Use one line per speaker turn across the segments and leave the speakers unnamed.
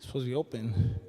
Supposed to be open.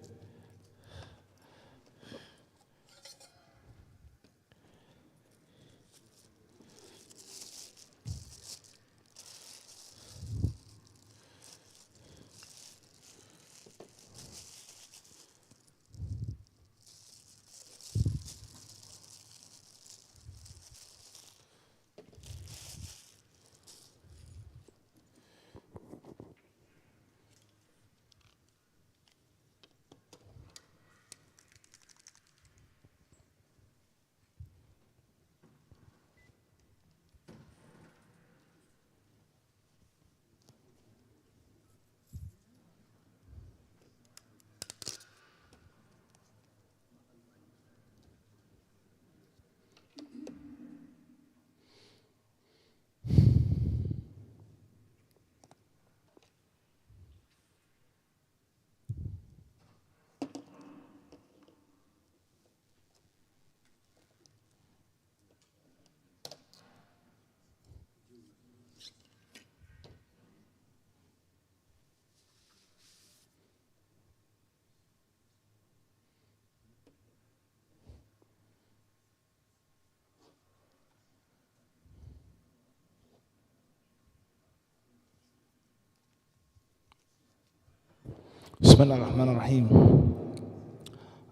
بسم الله الرحمن الرحيم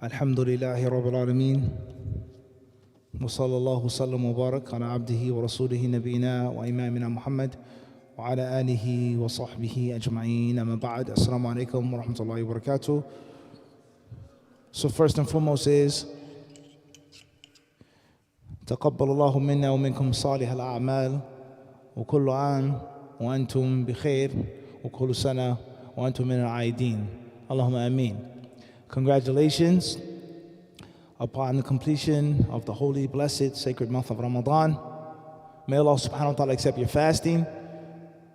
الحمد لله رب العالمين وصلى الله وسلم وبارك على عبده ورسوله نبينا وإمامنا محمد وعلى آله وصحبه أجمعين أما بعد السلام عليكم ورحمة الله وبركاته. So first and foremost is تقبل الله منا ومنكم صالح الأعمال وكل عام وأنتم بخير وكل سنة وأنتم من العائدين. Allahumma ameen. Congratulations upon the completion of the holy, blessed, sacred month of Ramadan. May Allah subhanahu wa ta'ala accept your fasting,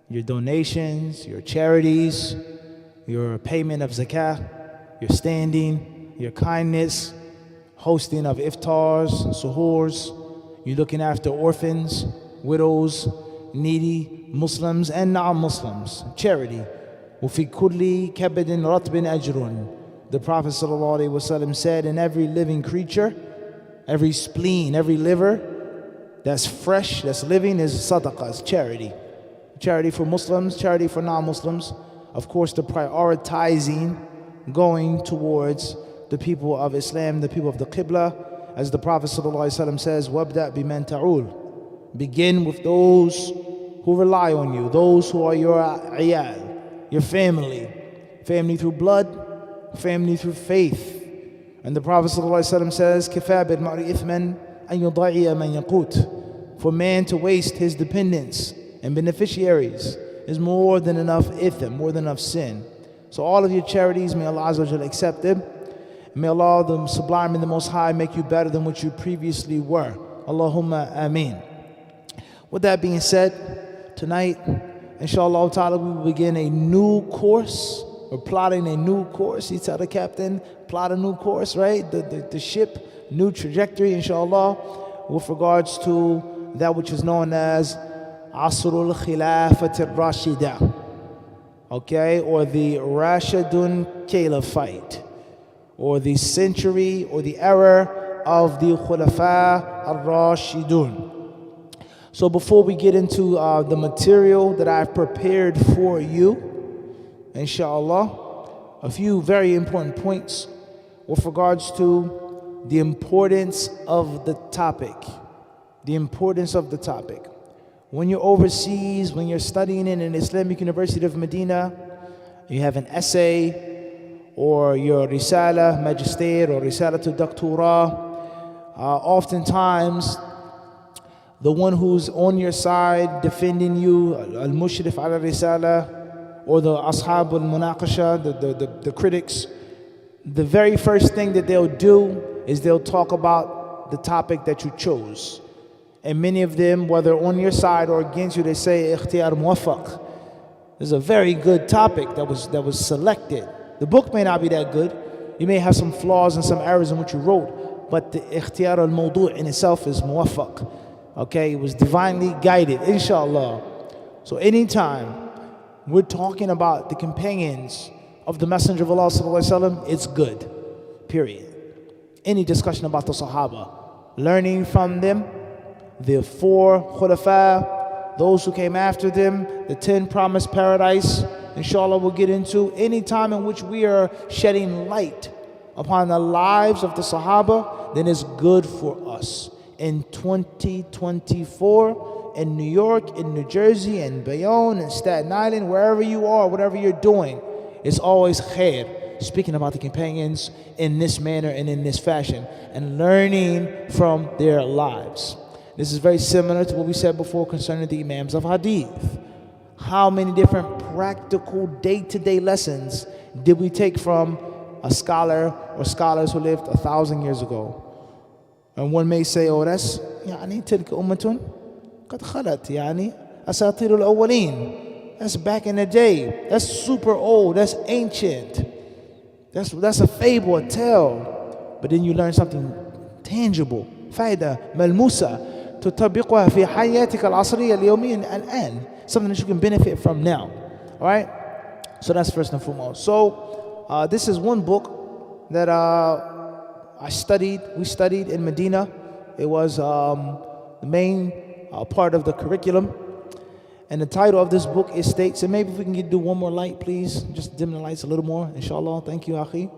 your donations, your charities, your payment of zakah, your standing, your kindness, hosting of iftars, suhoors, you looking after orphans, widows, needy Muslims and non-Muslims, charity. وَفِي كُلِّ كَبَدٍ رَطْبٍ أَجْرٌ. The Prophet ﷺ said, in every living creature, every spleen, every liver that's fresh, that's living is sadaqah, is charity. Charity for Muslims, charity for non-Muslims. Of course, the prioritizing going towards the people of Islam, the people of the Qibla. As the Prophet ﷺ says, وَابْدَأْ بِمَنْ تَعُولُ. Begin with those who rely on you, those who are your iyal, your family through blood, family through faith. And the Prophet ﷺ says, كَفَى بِالْمَرْءِ إِثْمًا أَن يُضَيِّعَ مَنْ يَقُوتُ. For man to waste his dependents and beneficiaries is more than enough ithm, more than enough sin. So all of your charities, may Allah Azza wa Jalla accept them. May Allah, the Sublime and the Most High, make you better than what you previously were. Allahumma ameen. With that being said, tonight, inshallah ta'ala, we will begin a new course. We're plotting a new course. He tell the captain, plot a new course, right? The ship, new trajectory, inshallah, with regards to that which is known as Asrul Khilafat al-Rashida, okay? Or the Rashidun Caliphate, or the century or the era of the Khulafa al-Rashidun. So before we get into the material that I've prepared for you, inshallah, a few very important points with regards to the importance of the topic. The importance of the topic. When you're overseas, when you're studying in an Islamic University of Medina, you have an essay or your Risala Magister or Risala to Doctora, oftentimes the one who's on your side defending you, al-mushrif ala risala, or the ashab al-munaqasha, the critics, the very first thing that they'll do is they'll talk about the topic that you chose. And many of them, whether on your side or against you, they say ikhtiyar muwaffaq. This is a very good topic that was selected. The book may not be that good. You may have some flaws and some errors in what you wrote, but the ikhtiyar al-mawdu' in itself is muwaffaq. Okay, it was divinely guided, inshallah. So anytime we're talking about the companions of the Messenger of Allah sallallahu alaihi wasallam, it's good, period. Any discussion about the Sahaba, learning from them, the 4 Khulafa, those who came after them, the 10 promised paradise, inshallah we'll get into. Any time in which we are shedding light upon the lives of the Sahaba, then it's good for us. In 2024, in New York, in New Jersey, in Bayonne, in Staten Island, wherever you are, whatever you're doing, it's always khair, speaking about the companions in this manner and in this fashion, and learning from their lives. This is very similar to what we said before concerning the Imams of Hadith. How many different practical day-to-day lessons did we take from a scholar or scholars who lived 1,000 years ago? And one may say, oh, that's يعني تلك أمة قد خلت يعني أساطير الأولين. That's back in the day. That's super old. That's ancient. That's a fable, a tale. But then you learn something tangible. فائدة ملموسة تطبقها في حياتك العصرية اليومية الآن. Something that you can benefit from now. All right? So that's first and foremost. So this is one book that we studied in Medina. It was the main part of the curriculum. And the title of this book states, and maybe if we can do one more light, please. Just dim the lights a little more, inshallah. Thank you, Akhi.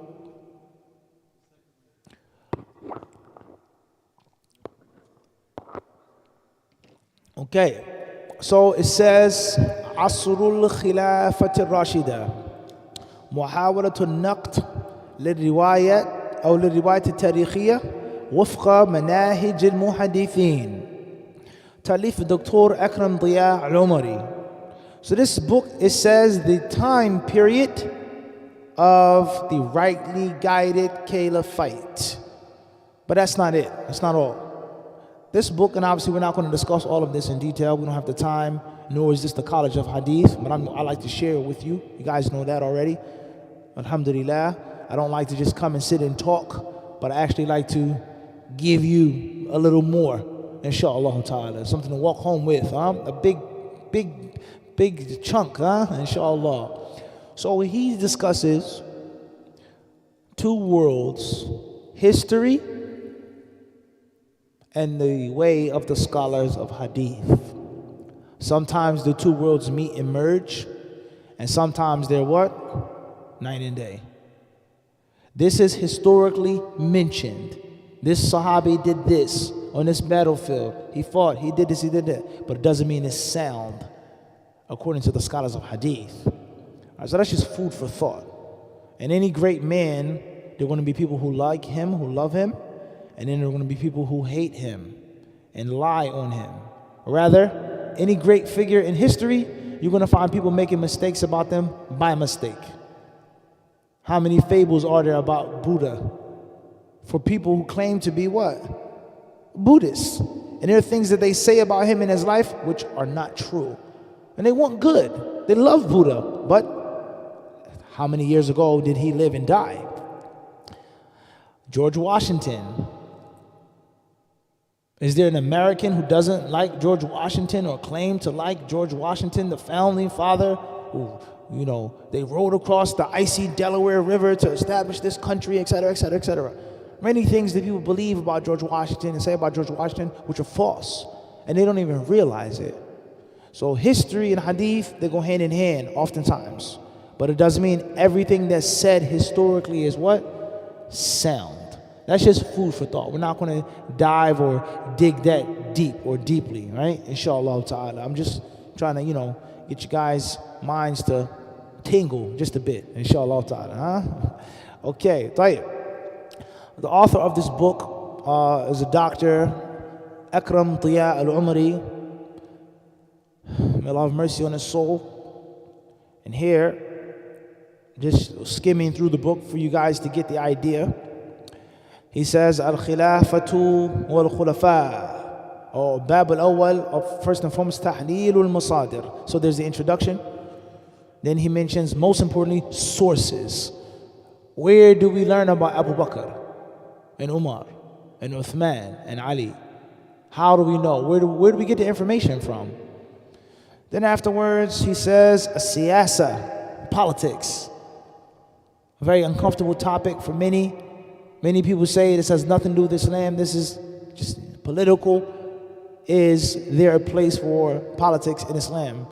Okay, so it says, Asrul Khilafat al-Rashida, محاولة النقد للرواية أو للرواية التاريخية وفق مناهج المحدثين. Talif Dr. Akram Diya Al-Umari. So this book, it says the time period of the rightly guided caliphate. But that's not it. That's not all. This book, and obviously we're not going to discuss all of this in detail. We don't have the time, nor is this the College of Hadith. But I like to share it with you. You guys know that already. Alhamdulillah. I don't like to just come and sit and talk, but I actually like to give you a little more. Inshallah ta'ala, something to walk home with, a big chunk, inshallah. So he discusses 2 worlds, history and the way of the scholars of hadith. Sometimes the 2 worlds meet and merge, and sometimes they're what? Night and day. This is historically mentioned. This Sahabi did this on this battlefield. He fought, he did this, he did that. But it doesn't mean it's sound, according to the scholars of hadith. All right, so that's just food for thought. And any great man, there are going to be people who like him, who love him, and then there are going to be people who hate him and lie on him. Rather, any great figure in history, you're going to find people making mistakes about them by mistake. How many fables are there about Buddha for people who claim to be what? Buddhists. And there are things that they say about him in his life which are not true. And they want good. They love Buddha. But how many years ago did he live and die? George Washington. Is there an American who doesn't like George Washington or claim to like George Washington, the founding father, who, they rode across the icy Delaware River to establish this country, etc., etc., etc.? Many things that people believe about George Washington and say about George Washington which are false, and they don't even realize it. So history and hadith, they go hand in hand oftentimes. But it doesn't mean everything that's said historically is what? Sound. That's just food for thought. We're not going to dive or dig that deep or deeply, right? Inshallah ta'ala. I'm just trying to, get you guys' minds to tingle just a bit. Inshallah ta'ala, huh? Okay, tayyib. The author of this book is a Dr. Akram Diya Al-Umari. May Allah have mercy on his soul. And here, just skimming through the book for you guys to get the idea. He says, Al-Khilafatu wal-Khulafa, or Bab al-Awwal, of first and foremost, Tahleel al-Masadir. So there's the introduction. Then he mentions, most importantly, sources. Where do we learn about Abu Bakr and Umar and Uthman and Ali? How do we know? Where do we get the information from? Then afterwards, he says, Siyasa, politics. A very uncomfortable topic for many. Many people say this has nothing to do with Islam. This is just political. Is there a place for politics in Islam?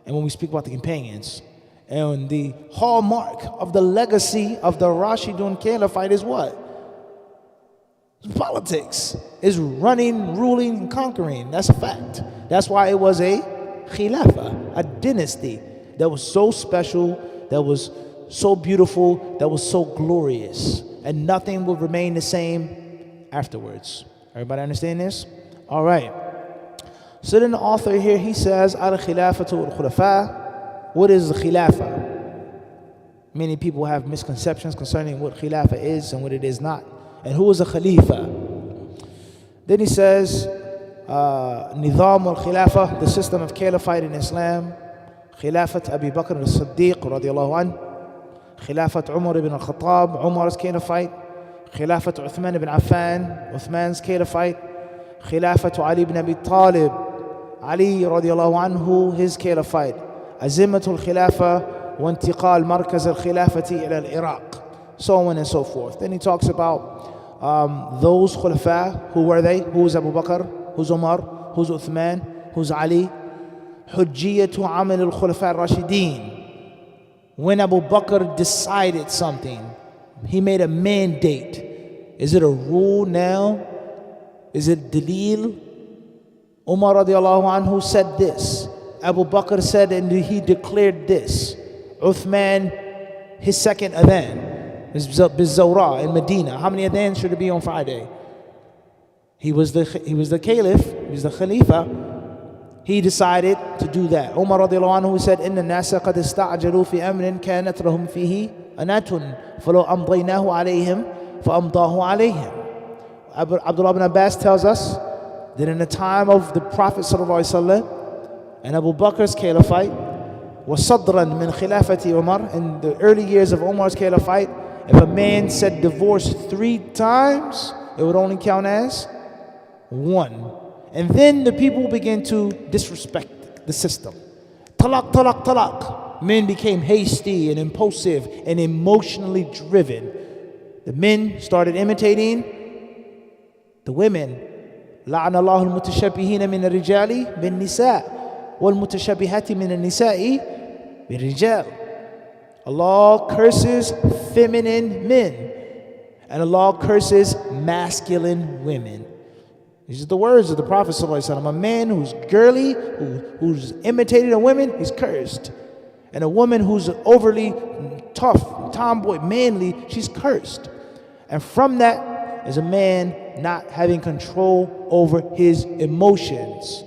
And when we speak about the companions, and the hallmark of the legacy of the Rashidun Caliphate is what? It's politics. It's running, ruling, and conquering. That's a fact. That's why it was a khilafah, a dynasty that was so special, that was so beautiful, that was so glorious. And nothing will remain the same afterwards. Everybody understand this? All right. So then the author here, he says, al-khilafatu al-khulafa. What is the khilafah? Many people have misconceptions concerning what khilafah is and what it is not. And who is a khalifa? Then he says, nizam al-khilafah, the system of caliphate in Islam. Khilafat Abi Bakr al-Siddiq radiallahu anh. Khilafat Umar ibn al-Khattab, Umar's caliphate. Khilafat Uthman ibn Affan, Uthman's caliphate. Khilafat Ali ibn Abi Talib, Ali radiallahu anhu, his caliphate. Azimatul Khilafah wa intiqal markaz al-khilafati ila al-Iraq. So on and so forth. Then he talks about those khulafa. Who were they? Who's Abu Bakr? Who's Umar? Who's Uthman? Who's Ali? Hujjiyatu amal al-khulafa al-Rashideen. When Abu Bakr decided something, he made a mandate. Is it a rule now? Is it dalil? Umar radiallahu anhu said this. Abu Bakr said and he declared this. Uthman, his second adhan, Bizawra in Medina. How many adhans should it be on Friday? He was the caliph, he was the khalifa. He decided to do that. Umar radiallahu anhu said, إِنَّ النَّاسَ قَدْ اسْتَعْجَلُوا فِي أَمْرٍ كَانَتْ لَهُمْ فِيهِ أَنَاتٌ فَلَوْ أَمْضَيْنَاهُ عَلَيْهِمْ فَأَمْضَاهُ عَلَيْهِمْ. Abdullah ibn Abbas tells us that in the time of the Prophet ﷺ and Abu Bakr's caliphate, وَصَدْرًا مِنْ خِلَافَةِ Umar, in the early years of Umar's caliphate, if a man said divorce 3 times, it would only count as 1. And then the people began to disrespect the system. Talaq, talaq, talaq. Men became hasty and impulsive and emotionally driven. The men started imitating the women. لعن الله المتشبهين من الرجال بالنساء والمتشبهات من النساء بالرجال. Allah curses feminine men and Allah curses masculine women. These are the words of the Prophet ﷺ. A man who's girly, who's imitating a woman, he's cursed. And a woman who's overly tough, tomboy, manly, she's cursed. And from that is a man not having control over his emotions.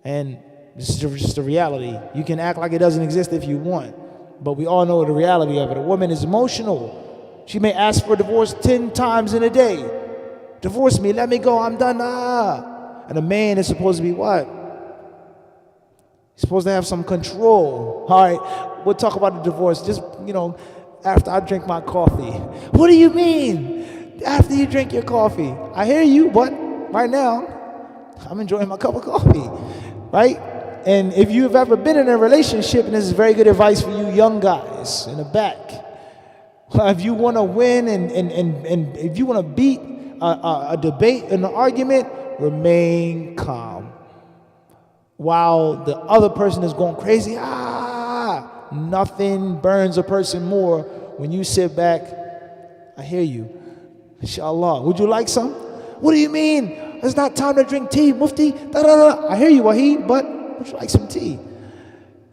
And this is just the reality. You can act like it doesn't exist if you want, but we all know the reality of it. A woman is emotional. She may ask for divorce 10 times in a day. Divorce me, let me go, I'm done. And a man is supposed to be what? He's supposed to have some control. All right, we'll talk about the divorce just, after I drink my coffee. What do you mean? After you drink your coffee. I hear you, but right now, I'm enjoying my cup of coffee, right? And if you've ever been in a relationship, and this is very good advice for you young guys in the back, if you want to win and if you want to beat a debate, an argument, remain calm. While the other person is going crazy, nothing burns a person more when you sit back. I hear you. Inshallah. Would you like some? What do you mean? It's not time to drink tea, Mufti. Da, da, da. I hear you, Wahid, but would you like some tea?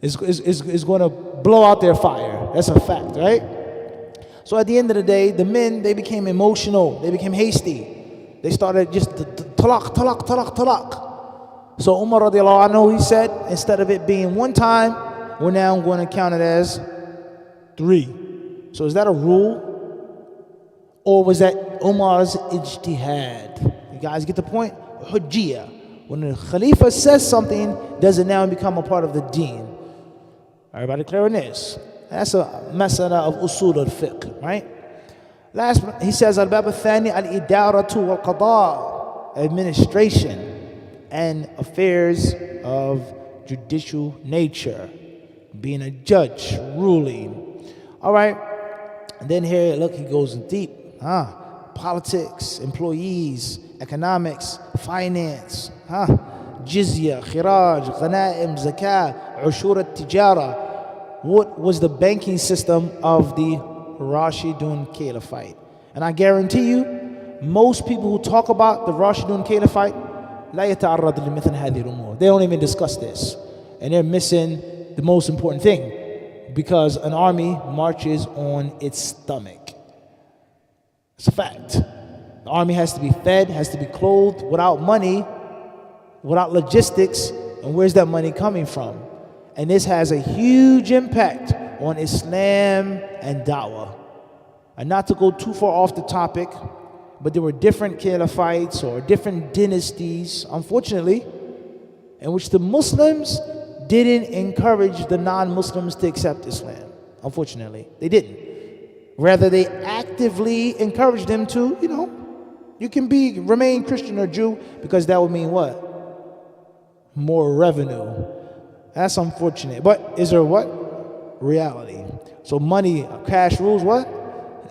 It's going to blow out their fire. That's a fact, right? So at the end of the day, the men, they became emotional. They became hasty. They started just talaq, talaq, talaq, talaq. So Umar radiallahu anhu, he said, instead of it being 1 time, we're now going to count it as 3. So is that a rule? Or was that Umar's ijtihad? You guys get the point? Hujjiyah. When the Khalifa says something, does it now become a part of the deen? Everybody clear on this? That's a masala of usul al-fiqh, right? Last, he says, al-bab al-thani al-idaratu wal-qada, administration and affairs of judicial nature, being a judge, ruling. All right, And then here, look, he goes deep. Politics, employees, economics, finance, jizya, khiraj, ghanaim, zakah, ushur al-tijara. What was the banking system of the Rashidun Caliphate? And I guarantee you, most people who talk about the Rashidun Caliphate, لا يتعرض لمثل هذه الأمور. They don't even discuss this. And they're missing the most important thing, because an army marches on its stomach. It's a fact. The army has to be fed, has to be clothed. Without money, without logistics, and where's that money coming from? And this has a huge impact on Islam and Dawah. And not to go too far off the topic, but there were different caliphates or different dynasties, unfortunately, in which the Muslims didn't encourage the non-Muslims to accept Islam. Unfortunately, they didn't. Rather, they actively encouraged them to, you can remain Christian or Jew, because that would mean what? More revenue. That's unfortunate. But is there what? Reality. So money, cash rules what?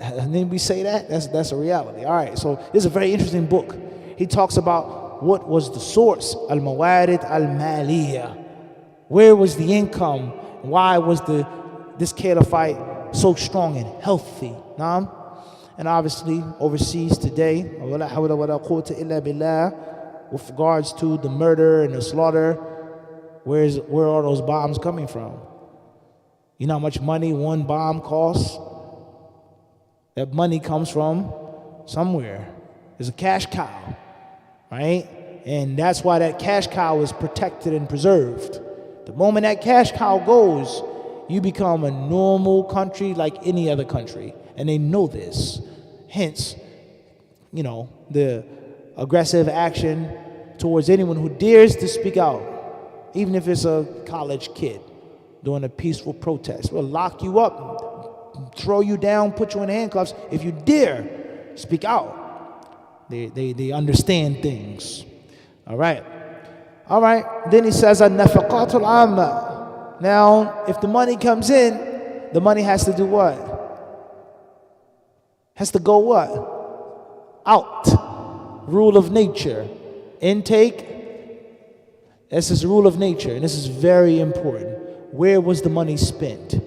And then we say that? That's a reality. All right, so this is a very interesting book. He talks about what was the source, al-mawarid al-maliyah. Where was the income? Why was this caliphate so strong and healthy? And obviously, overseas today, with regards to the murder and the slaughter, where are those bombs coming from? You know how much money one bomb costs? That money comes from somewhere. There's a cash cow, right? And that's why that cash cow is protected and preserved. The moment that cash cow goes, you become a normal country like any other country. And they know this. Hence, the aggressive action towards anyone who dares to speak out, even if it's a college kid doing a peaceful protest. We'll lock you up, throw you down, put you in handcuffs if you dare speak out. They understand things. All right. Then he says, an-nafaqat al-amma. Now, if the money comes in, the money has to do what? Has to go what? Out. Rule of nature. Intake. This is rule of nature, and this is very important. Where was the money spent?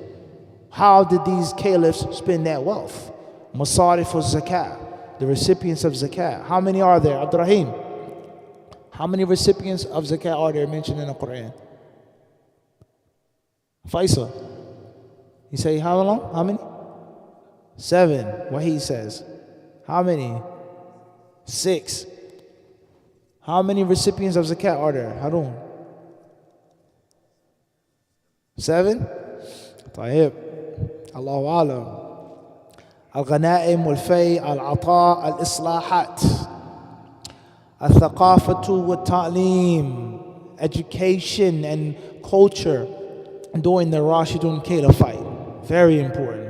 How did these caliphs spend that wealth? Masarif al-zakah, the recipients of zakah. How many are there? Abdurrahim, how many recipients of zakah are there mentioned in the Quran? Faisal, you say how long? How many? 7. What he says. How many? 6. How many recipients of zakat are there? Harun? 7? طيب. Allahu alam. الغنائم والفي العطاء الإصلاحات الثقافة والتعليم, education and culture during the Rashidun Caliphate. Very important.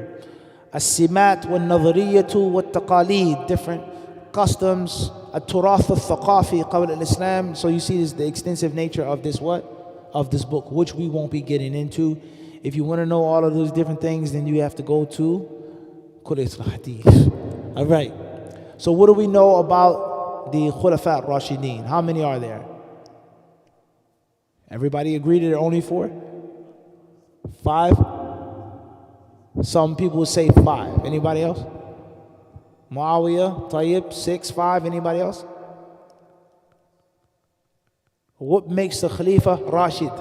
السمات والنظرية والتقاليد, different customs. التراث الثقافي قبل الإسلام. So you see this, the extensive nature of this what? Of this book, which we won't be getting into. If you want to know all of those different things, then you have to go to Kulayt al-Hadith. All right. So what do we know about the Khulafa Rashideen? How many are there? Everybody agree that there are only 4? 5? Some people would say 5. Anybody else? Muawiyah, Tayyib, 6, 5. Anybody else? What makes the Khalifa Rashid?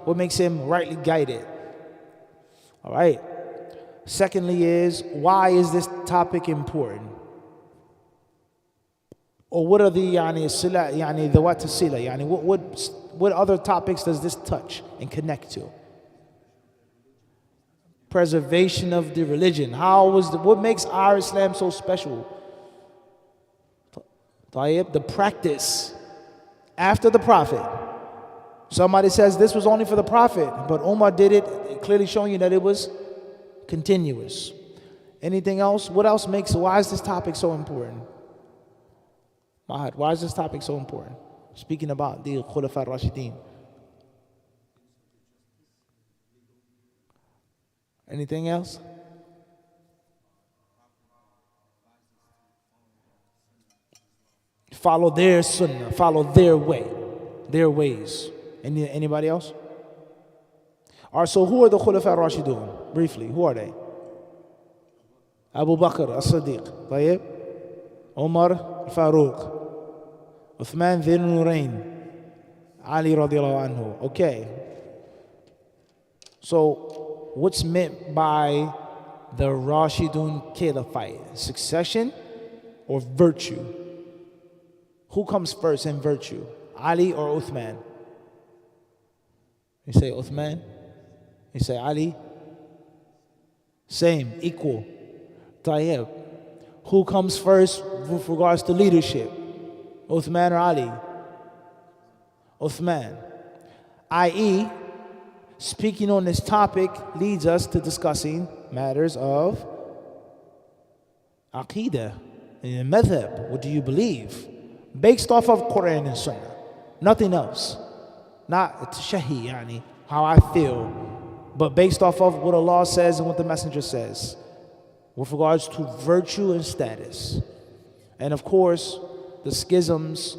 What makes him rightly guided? All right. Secondly is, why is this topic important? Or what are the what other topics does this touch and connect to? Preservation of the religion. What makes our Islam so special? The practice after the Prophet. Somebody says this was only for the Prophet, but Umar did it, clearly showing you that it was continuous. Anything else? Why is this topic so important? Mahad, why is this topic so important? Speaking about the Khulafa Rashideen. Anything else? follow their sunnah, follow their way, their ways. Anybody else? All right, so who are the Khulafa al-Rashidun? Briefly, who are they? Abu Bakr as-Siddiq, طيب. Umar al-Faruq, Uthman Dhul Nurayn, Ali radiallahu anhu. Okay. So, what's meant by the Rashidun Caliphate? Succession or virtue? Who comes first in virtue? Ali or Uthman? You say Uthman? You say Ali? Same, equal. Tayyib. Who comes first with regards to leadership? Uthman or Ali? Uthman. I.e., speaking on this topic leads us to discussing matters of Aqidah and madhab. What do you believe? Based off of Quran and Sunnah. Nothing else. Not shahi, yani, how I feel, but based off of what Allah says and what the Messenger says with regards to virtue and status. And of course, the schisms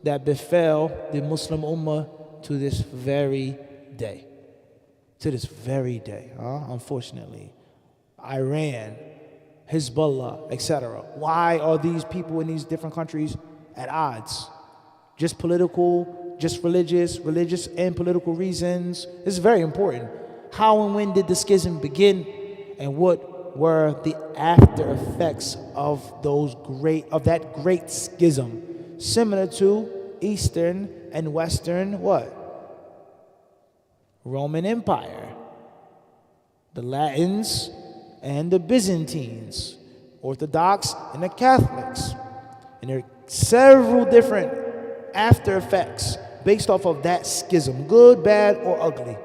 that befell the Muslim Ummah to this very day. To this very day, unfortunately. Iran, Hezbollah, etc. Why are these people in these different countries at odds? Just political, just religious and political reasons. This is very important. How and when did the schism begin, and what were the after effects of that great schism? Similar to Eastern and Western what? Roman Empire. The Latins and the Byzantines, Orthodox and the Catholics. And there are several different after effects based off of that schism, good, bad, or ugly.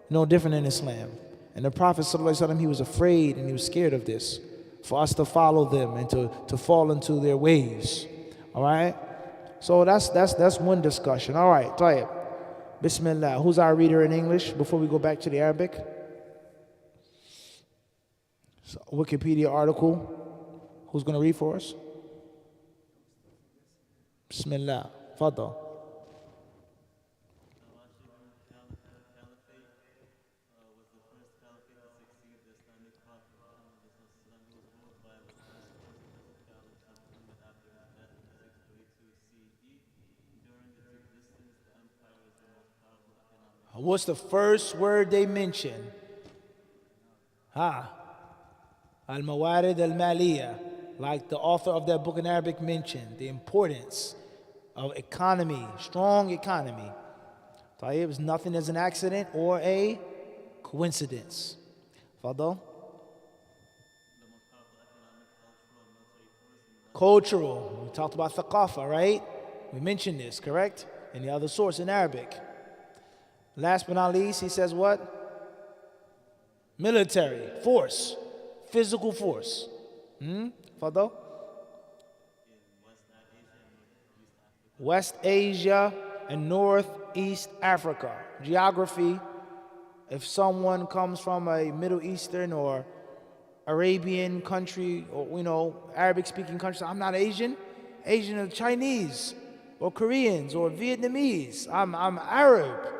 No different in Islam. And the Prophet ﷺ, he was afraid and he was scared of this, for us to follow them and to fall into their ways. All right? So that's one discussion. All right, Tayyib. Bismillah. Who's our reader in English before we go back to the Arabic? So, Wikipedia article. Who's going to read for us? Bismillah. Fadal. What's the first word they mention? Al-Mawarid al-Maliyah. Like the author of that book in Arabic mentioned, the importance of economy, strong economy. Tayyib, is nothing as an accident or a coincidence. Fadal. Cultural. We talked about thaqafa, right? We mentioned this, correct? In the other source in Arabic. Last but not least, he says what? Military, force, physical force. Fadal? West Asia and Northeast Africa. Geography, if someone comes from a Middle Eastern or Arabian country, or Arabic-speaking country, I'm not Asian. Asian are Chinese or Koreans or Vietnamese. I'm Arab.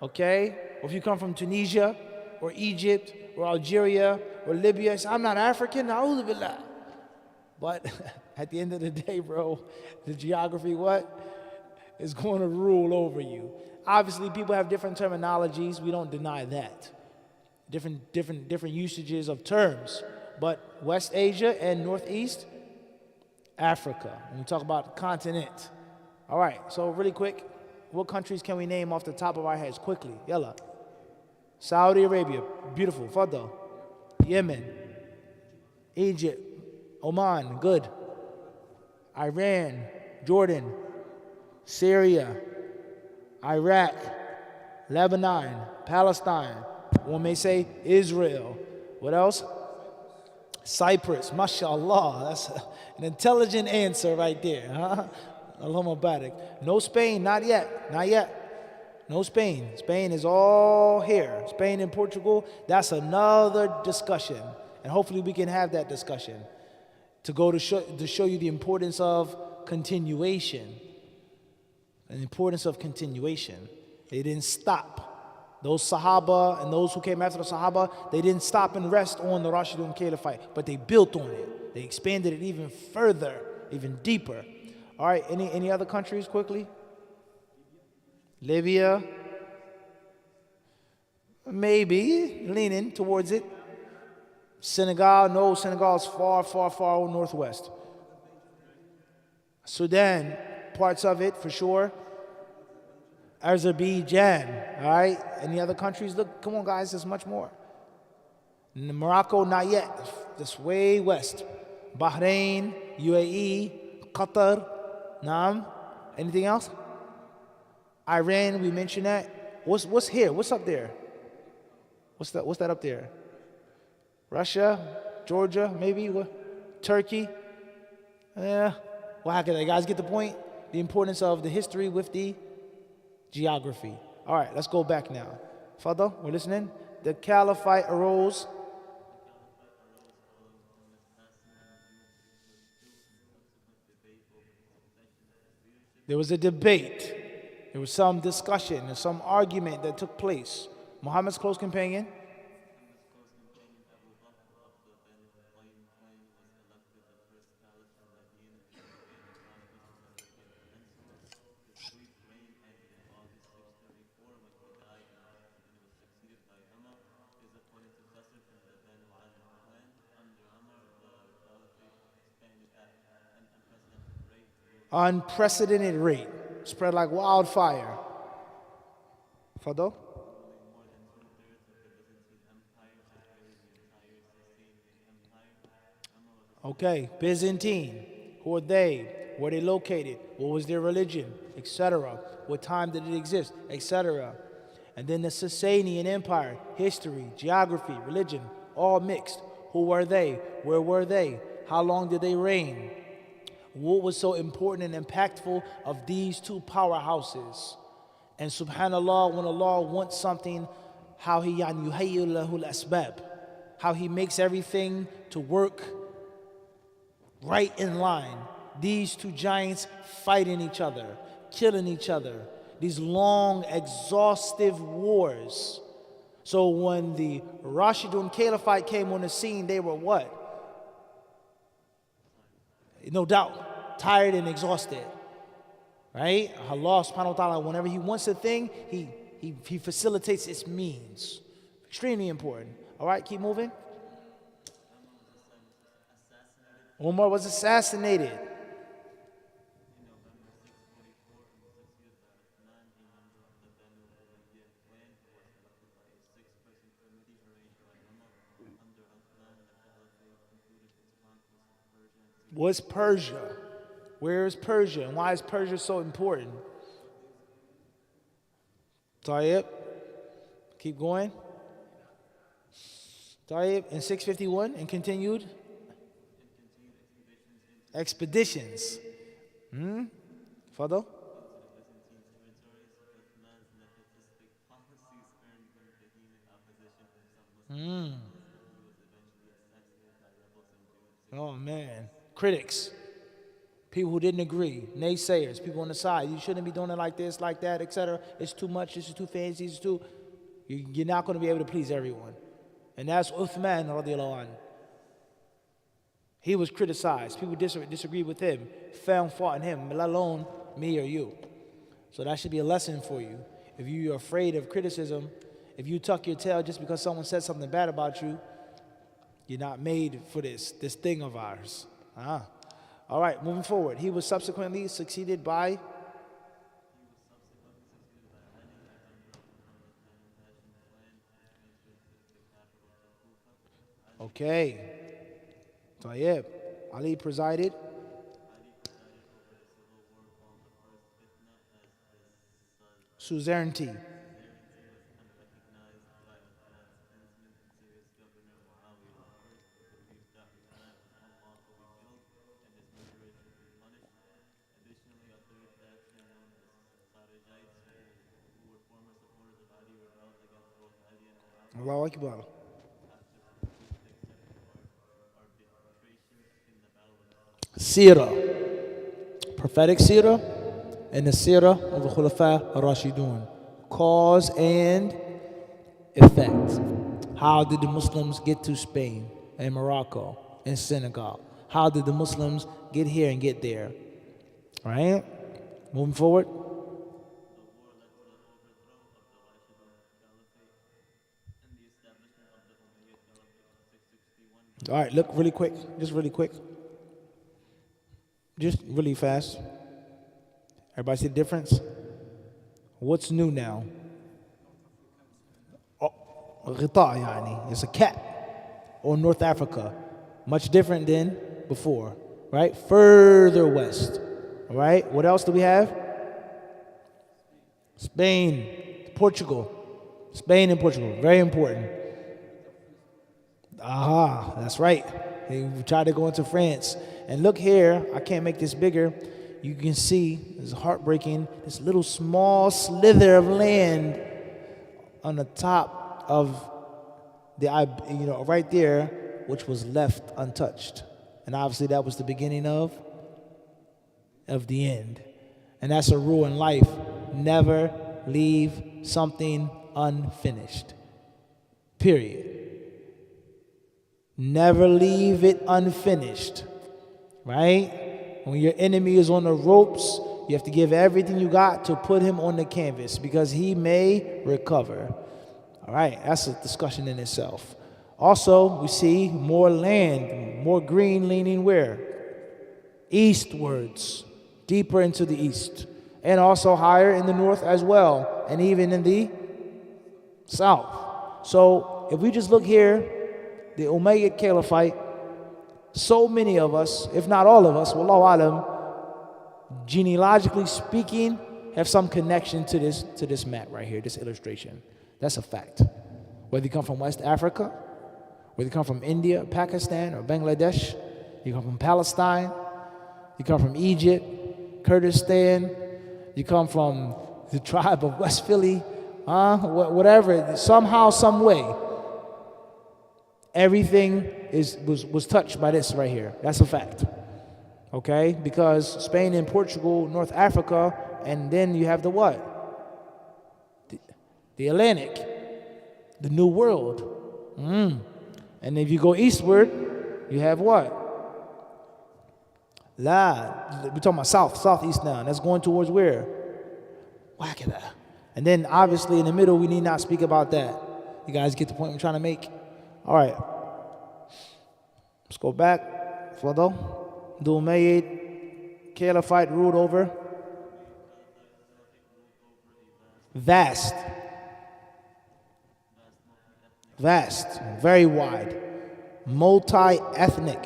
Okay? Or if you come from Tunisia or Egypt or Algeria or Libya, I'm not African, na'udhu billah. But at the end of the day, bro, the geography, is going to rule over you. Obviously, people have different terminologies. We don't deny that. Different usages of terms. But West Asia and Northeast Africa, when we talk about continent. All right, so really quick, what countries can we name off the top of our heads? Quickly, yalla. Saudi Arabia, beautiful, Fadal. Yemen, Egypt, Oman, good. Iran, Jordan, Syria, Iraq, Lebanon, Palestine. One may say Israel. What else? Cyprus, mashallah. That's an intelligent answer right there, huh? Allahumma barik. No Spain, not yet, not yet. No Spain. Spain is all here. Spain and Portugal, that's another discussion. And hopefully we can have that discussion to show you the importance of continuation, the importance of continuation. They didn't stop. Those Sahaba and those who came after the Sahaba, they didn't stop and rest on the Rashidun Caliphate, but they built on it. They expanded it even further, even deeper. All right, any other countries quickly? Libya, maybe leaning towards it. Senegal, no, Senegal is far, far, far northwest. Sudan, parts of it for sure. Azerbaijan, all right? Any other countries? Look, come on, guys, there's much more. Morocco, not yet. That's way west. Bahrain, UAE, Qatar, Naam. Anything else? Iran, we mentioned that. What's here? What's up there? What's that up there? Russia, Georgia, maybe? What? Turkey? Yeah. Well, how can you guys get the point? The importance of the history with the geography. All right, let's go back now. Fadal, we're listening. The Caliphate arose. There was a debate. There was some discussion and some argument that took place. Muhammad's close companion. Unprecedented rate. Spread like wildfire. Fado? Okay, Byzantine. Who are they? Where they located? What was their religion? Etc. What time did it exist? Etc. And then the Sasanian Empire. History, geography, religion, all mixed. Who were they? Where were they? How long did they reign? What was so important and impactful of these two powerhouses? And subhanAllah, when Allah wants something, how He yuhayyu lahu al-asbab, how He makes everything to work right in line. These two giants fighting each other, killing each other. These long, exhaustive wars. So when the Rashidun Caliphate came on the scene, they were what? No doubt, tired and exhausted. Right? Allah subhanahu wa ta'ala, whenever He wants a thing, He facilitates its means. Extremely important. All right, keep moving. Umar was assassinated. What's Persia? Where is Persia? And why is Persia so important? Tayyib. Keep going. Tayyib in 651 and continued expeditions. Fadal? Oh man. Critics, people who didn't agree, naysayers, people on the side. You shouldn't be doing it like this, like that, etc. It's too much. This is too fancy. It's too. You're not going to be able to please everyone, and that's Uthman radiallahu anhu. He was criticized. People disagreed with him, found fault in him, let alone me or you. So that should be a lesson for you. If you're afraid of criticism, if you tuck your tail just because someone said something bad about you, you're not made for this thing of ours. All right, moving forward. He was subsequently succeeded by okay. Tayyib. Ali presided. Suzerainty. Allahu Akbar. Sirah. prophetic seerah and the seerah of the Khulafa ar-Rashidun. Cause and effect. How did the Muslims get to Spain and Morocco and Senegal? How did the Muslims get here and get there? All right? Moving forward. All right, look really quick. Just really quick. Just really fast. Everybody see the difference? What's new now? Ghita, yani. It's a cat. Or North Africa. Much different than before. Right? Further west. All right? What else do we have? Spain, Portugal. Spain and Portugal. Very important. Aha, that's right. They tried to go into France. And look here, I can't make this bigger. You can see, it's heartbreaking, this little small slither of land on the top of the, right there, which was left untouched. And obviously that was the beginning of the end. And that's a rule in life. Never leave something unfinished. Period. Never leave it unfinished. Right? When your enemy is on the ropes, you have to give everything you got to put him on the canvas because he may recover. All right, that's a discussion in itself. Also, we see more land, more green leaning where? Eastwards, deeper into the east. And also higher in the north as well, and even in the south. So if we just look here, the Umayyad Caliphate, so many of us, if not all of us, wallahu alam, genealogically speaking, have some connection to this map right here, this illustration. That's a fact. Whether you come from West Africa, whether you come from India, Pakistan, or Bangladesh, you come from Palestine, you come from Egypt, Kurdistan, you come from the tribe of West Philly, whatever, somehow, some way, everything was touched by this right here. That's a fact. Okay? Because Spain and Portugal, North Africa, and then you have the what? The Atlantic, the New World. And if you go eastward, you have what? We're talking about southeast now. That's going towards where? Wakada. And then obviously in the middle, we need not speak about that. You guys get the point I'm trying to make? All right. Let's go back. Fado. The Umayyad Caliphate ruled over. Vast, very wide, multi-ethnic.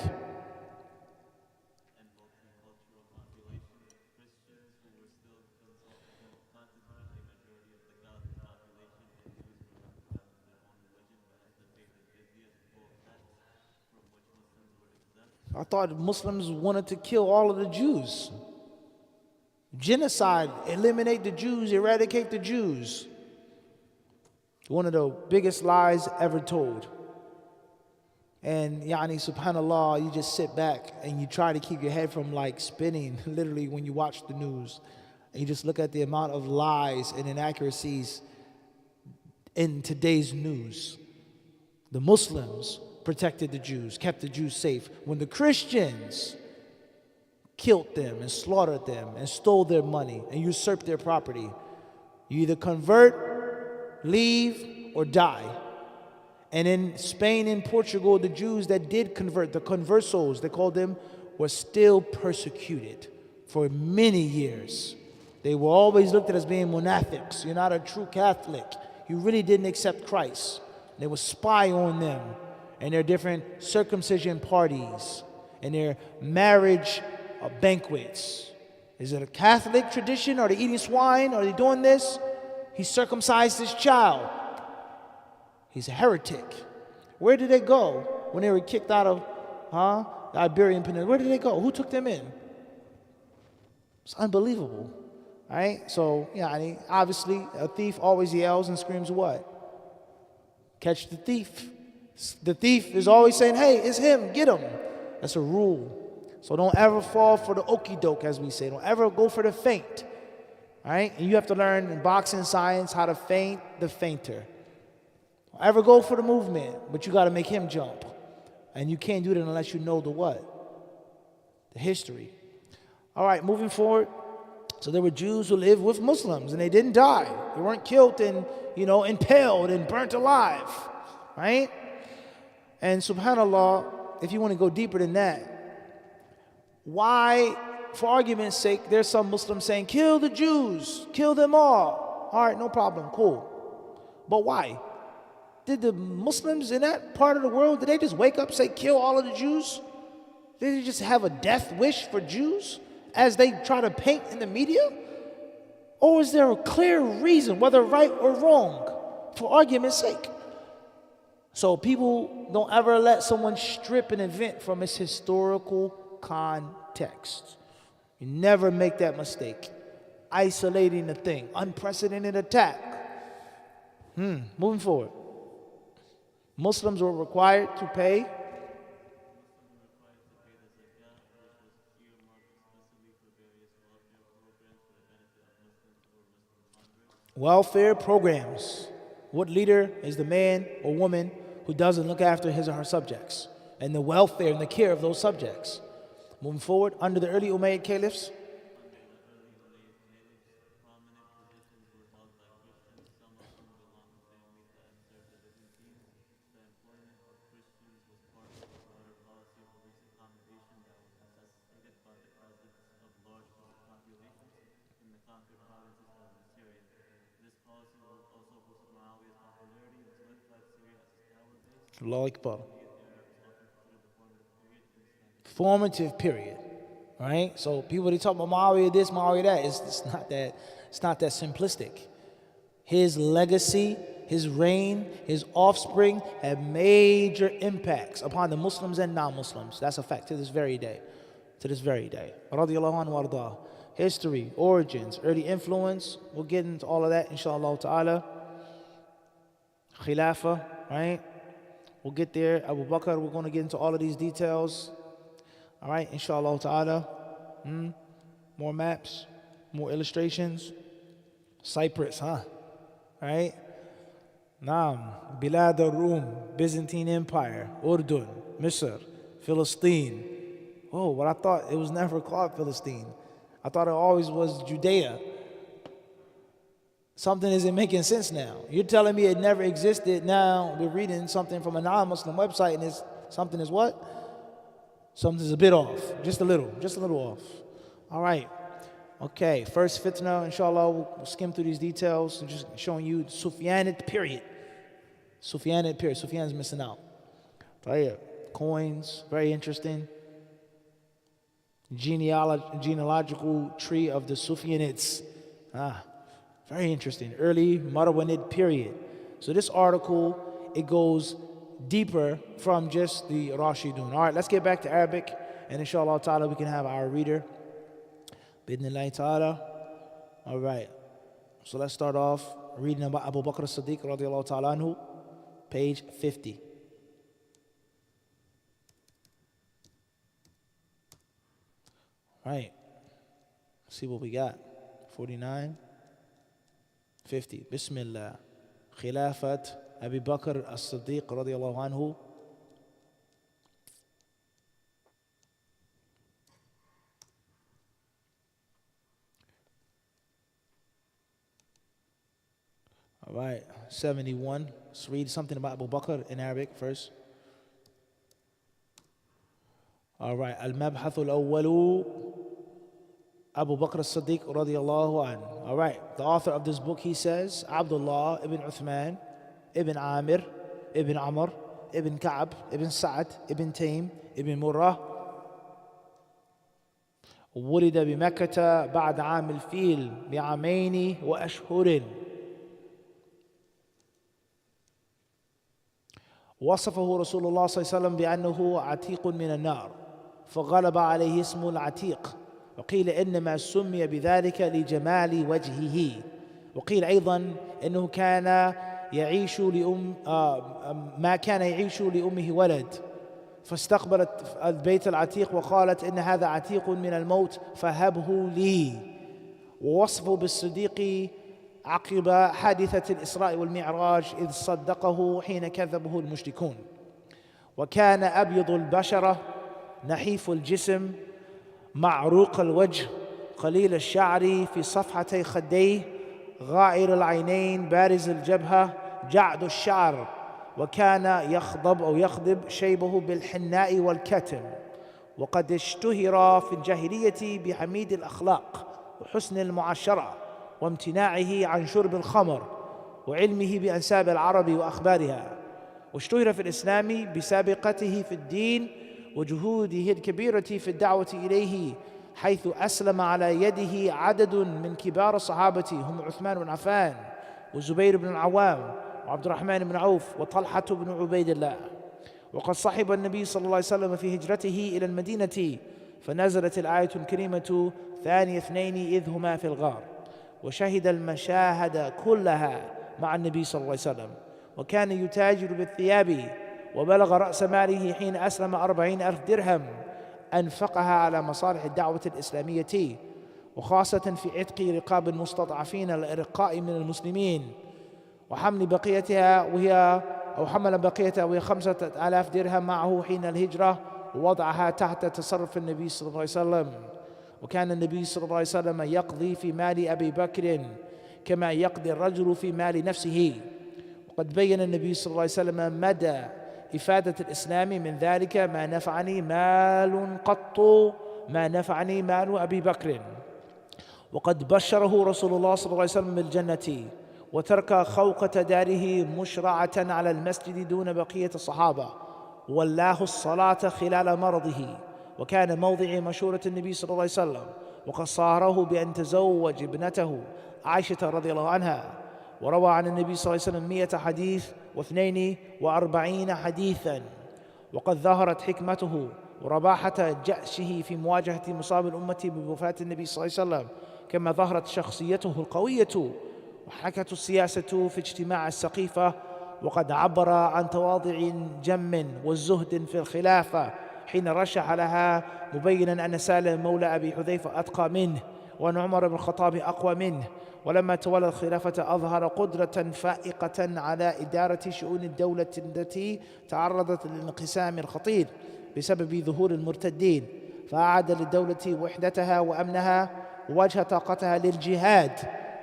I thought Muslims wanted to kill all of the Jews. Genocide, eliminate the Jews, eradicate the Jews. One of the biggest lies ever told. And subhanAllah, you just sit back and you try to keep your head from like spinning, literally when you watch the news. And you just look at the amount of lies and inaccuracies in today's news. The Muslims protected the Jews, kept the Jews safe. When the Christians killed them and slaughtered them and stole their money and usurped their property, you either convert, leave, or die. And in Spain and Portugal, the Jews that did convert, the conversos, they called them, were still persecuted for many years. They were always looked at as being munafiqs. You're not a true Catholic. You really didn't accept Christ. They would spy on them and their different circumcision parties and their marriage banquets. Is it a Catholic tradition? Are they eating swine? Are they doing this? He circumcised his child. He's a heretic. Where did they go when they were kicked out of the Iberian Peninsula? Where did they go? Who took them in? It's unbelievable. All right? So, obviously, a thief always yells and screams what? Catch the thief. The thief is always saying, hey, it's him, get him. That's a rule. So don't ever fall for the okie doke, as we say. Don't ever go for the feint. All right? And you have to learn in boxing science how to feint the feinter. Don't ever go for the movement, but you got to make him jump. And you can't do that unless you know the what? The history. All right, moving forward. So there were Jews who lived with Muslims, and they didn't die. They weren't killed and, impaled and burnt alive. Right? And subhanAllah, if you want to go deeper than that, why, for argument's sake, there's some Muslims saying, kill the Jews, kill them all. All right, no problem, cool. But why? Did the Muslims in that part of the world, did they just wake up and say, kill all of the Jews? Did they just have a death wish for Jews as they try to paint in the media? Or is there a clear reason, whether right or wrong, for argument's sake? So people don't ever let someone strip an event from its historical context. You never make that mistake. Isolating the thing. Unprecedented attack. Moving forward. Muslims were required to pay welfare programs. What leader is the man or woman who doesn't look after his or her subjects and the welfare and the care of those subjects? Moving forward, under the early Umayyad Caliphs, Allahu Akbar. Formative period, right? So people, they talk about Muawiyah this, Muawiyah that. It's not that simplistic. His legacy, his reign, his offspring have major impacts upon the Muslims and non-Muslims. That's a fact to this very day. To this very day. Radiyallahu anhu warḍah. History, origins, early influence. We'll get into all of that, inshallah ta'ala. Khilafah, right? We'll get there. Abu Bakr, we're going to get into all of these details. All right, inshallah ta'ala. More maps, more illustrations. Cyprus, right? Naam, Bilad al-Rum, Byzantine Empire, Urdun, Misr, Philistine. Oh, but I thought it was never called Philistine. I thought it always was Judea. Something isn't making sense now. You're telling me it never existed. Now we're reading something from a non-Muslim website and something is what? Something's a bit off. Just a little off. All right. Okay, first fitna, inshallah, we'll skim through these details and just showing you the Sufyanid period. Sufyan's missing out. Right. Coins, very interesting. Genealogical tree of the Sufyanids. Very interesting. Early Marwanid period. So this article, it goes deeper from just the Rashidun. All right, let's get back to Arabic, and inshallah ta'ala we can have our reader. Bidnillahi ta'ala. All right. So let's start off reading about Abu Bakr as-Siddiq radiyallahu ta'ala anhu, page 50. All right. Let's see what we got. 49. 50. Bismillah. Khilafat Abu Bakr as-Siddiq radiyallahu anhu. All right, 71. Let's read something about Abu Bakr in Arabic first. All right, Al-Mabhath al-Awwalu Abu Bakr as-Siddiq radiyallahu anhu. All right, the author of this book, he says, Abdullah ibn Uthman, ibn Amir, ibn Amr, ibn Ka'b, ibn Sa'ad, ibn Taym, ibn Murrah. ولد بمكة بعد عام الفيل بعامين وأشهر. وصفه رسول الله صلى الله عليه وسلم بأنه عتيق من النار فغلب عليه اسم العتيق وقيل إنما سمي بذلك لجمال وجهه وقيل أيضا إنه كان يعيش ما كان يعيش لأمه ولد فاستقبلت البيت العتيق وقالت إن هذا عتيق من الموت فهبه لي. ووصفه بالصديق عقب حادثة الإسراء والمعراج إذ صدقه حين كذبه المشركون. وكان أبيض البشرة نحيف الجسم معروق الوجه قليل الشعر في صفحتي خديه غائر العينين بارز الجبهة جعد الشعر. وكان يخضب شيبه بالحناء والكتم. وقد اشتهر في الجاهلية بحميد الأخلاق وحسن المعاشرة وامتناعه عن شرب الخمر وعلمه بأنساب العرب وأخبارها. واشتهر في الإسلام بسابقته في الدين وجهوده الكبيرة في الدعوة إليه، حيث أسلم على يده عدد من كبار الصحابة هم عثمان بن عفان والزبير بن العوام وعبد الرحمن بن عوف وطلحة بن عبيد الله. وقد صحب النبي صلى الله عليه وسلم في هجرته إلى المدينة، فنزلت الآية الكريمة ثاني اثنين إذ هما في الغار، وشهد المشاهد كلها مع النبي صلى الله عليه وسلم. وكان يتاجر بالثياب، وبلغ رأس ماله حين أسلم 40,000 درهم أنفقها على مصالح الدعوة الإسلامية، وخاصة في عتق رقاب المستضعفين الأرقاء من المسلمين، وحمل بقيتها حمل بقيتها وهي 5,000 درهم معه حين الهجرة، ووضعها تحت تصرف النبي صلى الله عليه وسلم. وكان النبي صلى الله عليه وسلم يقضي في مال أبي بكر كما يقضي الرجل في مال نفسه. وقد بين النبي صلى الله عليه وسلم مدى إفادة الإسلام من ذلك: ما نفعني مال قط ما نفعني مال أبي بكر. وقد بشره رسول الله صلى الله عليه وسلم بالجنة، وترك خوقة داره مشرعة على المسجد دون بقية الصحابة، ولاه الصلاة خلال مرضه، وكان موضع مشورة النبي صلى الله عليه وسلم. وقد صاره بأن تزوج ابنته عائشة رضي الله عنها، وروى عن النبي صلى الله عليه وسلم 100 حديث و42 حديثا. وقد ظهرت حكمته ورباحة جأشه في مواجهة مصاب الأمة بوفاة النبي صلى الله عليه وسلم، كما ظهرت شخصيته القوية وحكت السياسة في اجتماع السقيفة. وقد عبر عن تواضع جم والزهد في الخلافة حين رشح لها، مبينا أن سالم مولى أبي حذيفة أتقى منه، وأن عمر بن الخطاب أقوى منه. ولما تولى الخلافة أظهر قدرة فائقة على إدارة شؤون الدولة التي تعرضت للانقسام الخطير بسبب ظهور المرتدين، فأعاد للدولة وحدتها وأمنها، ووجه طاقتها للجهاد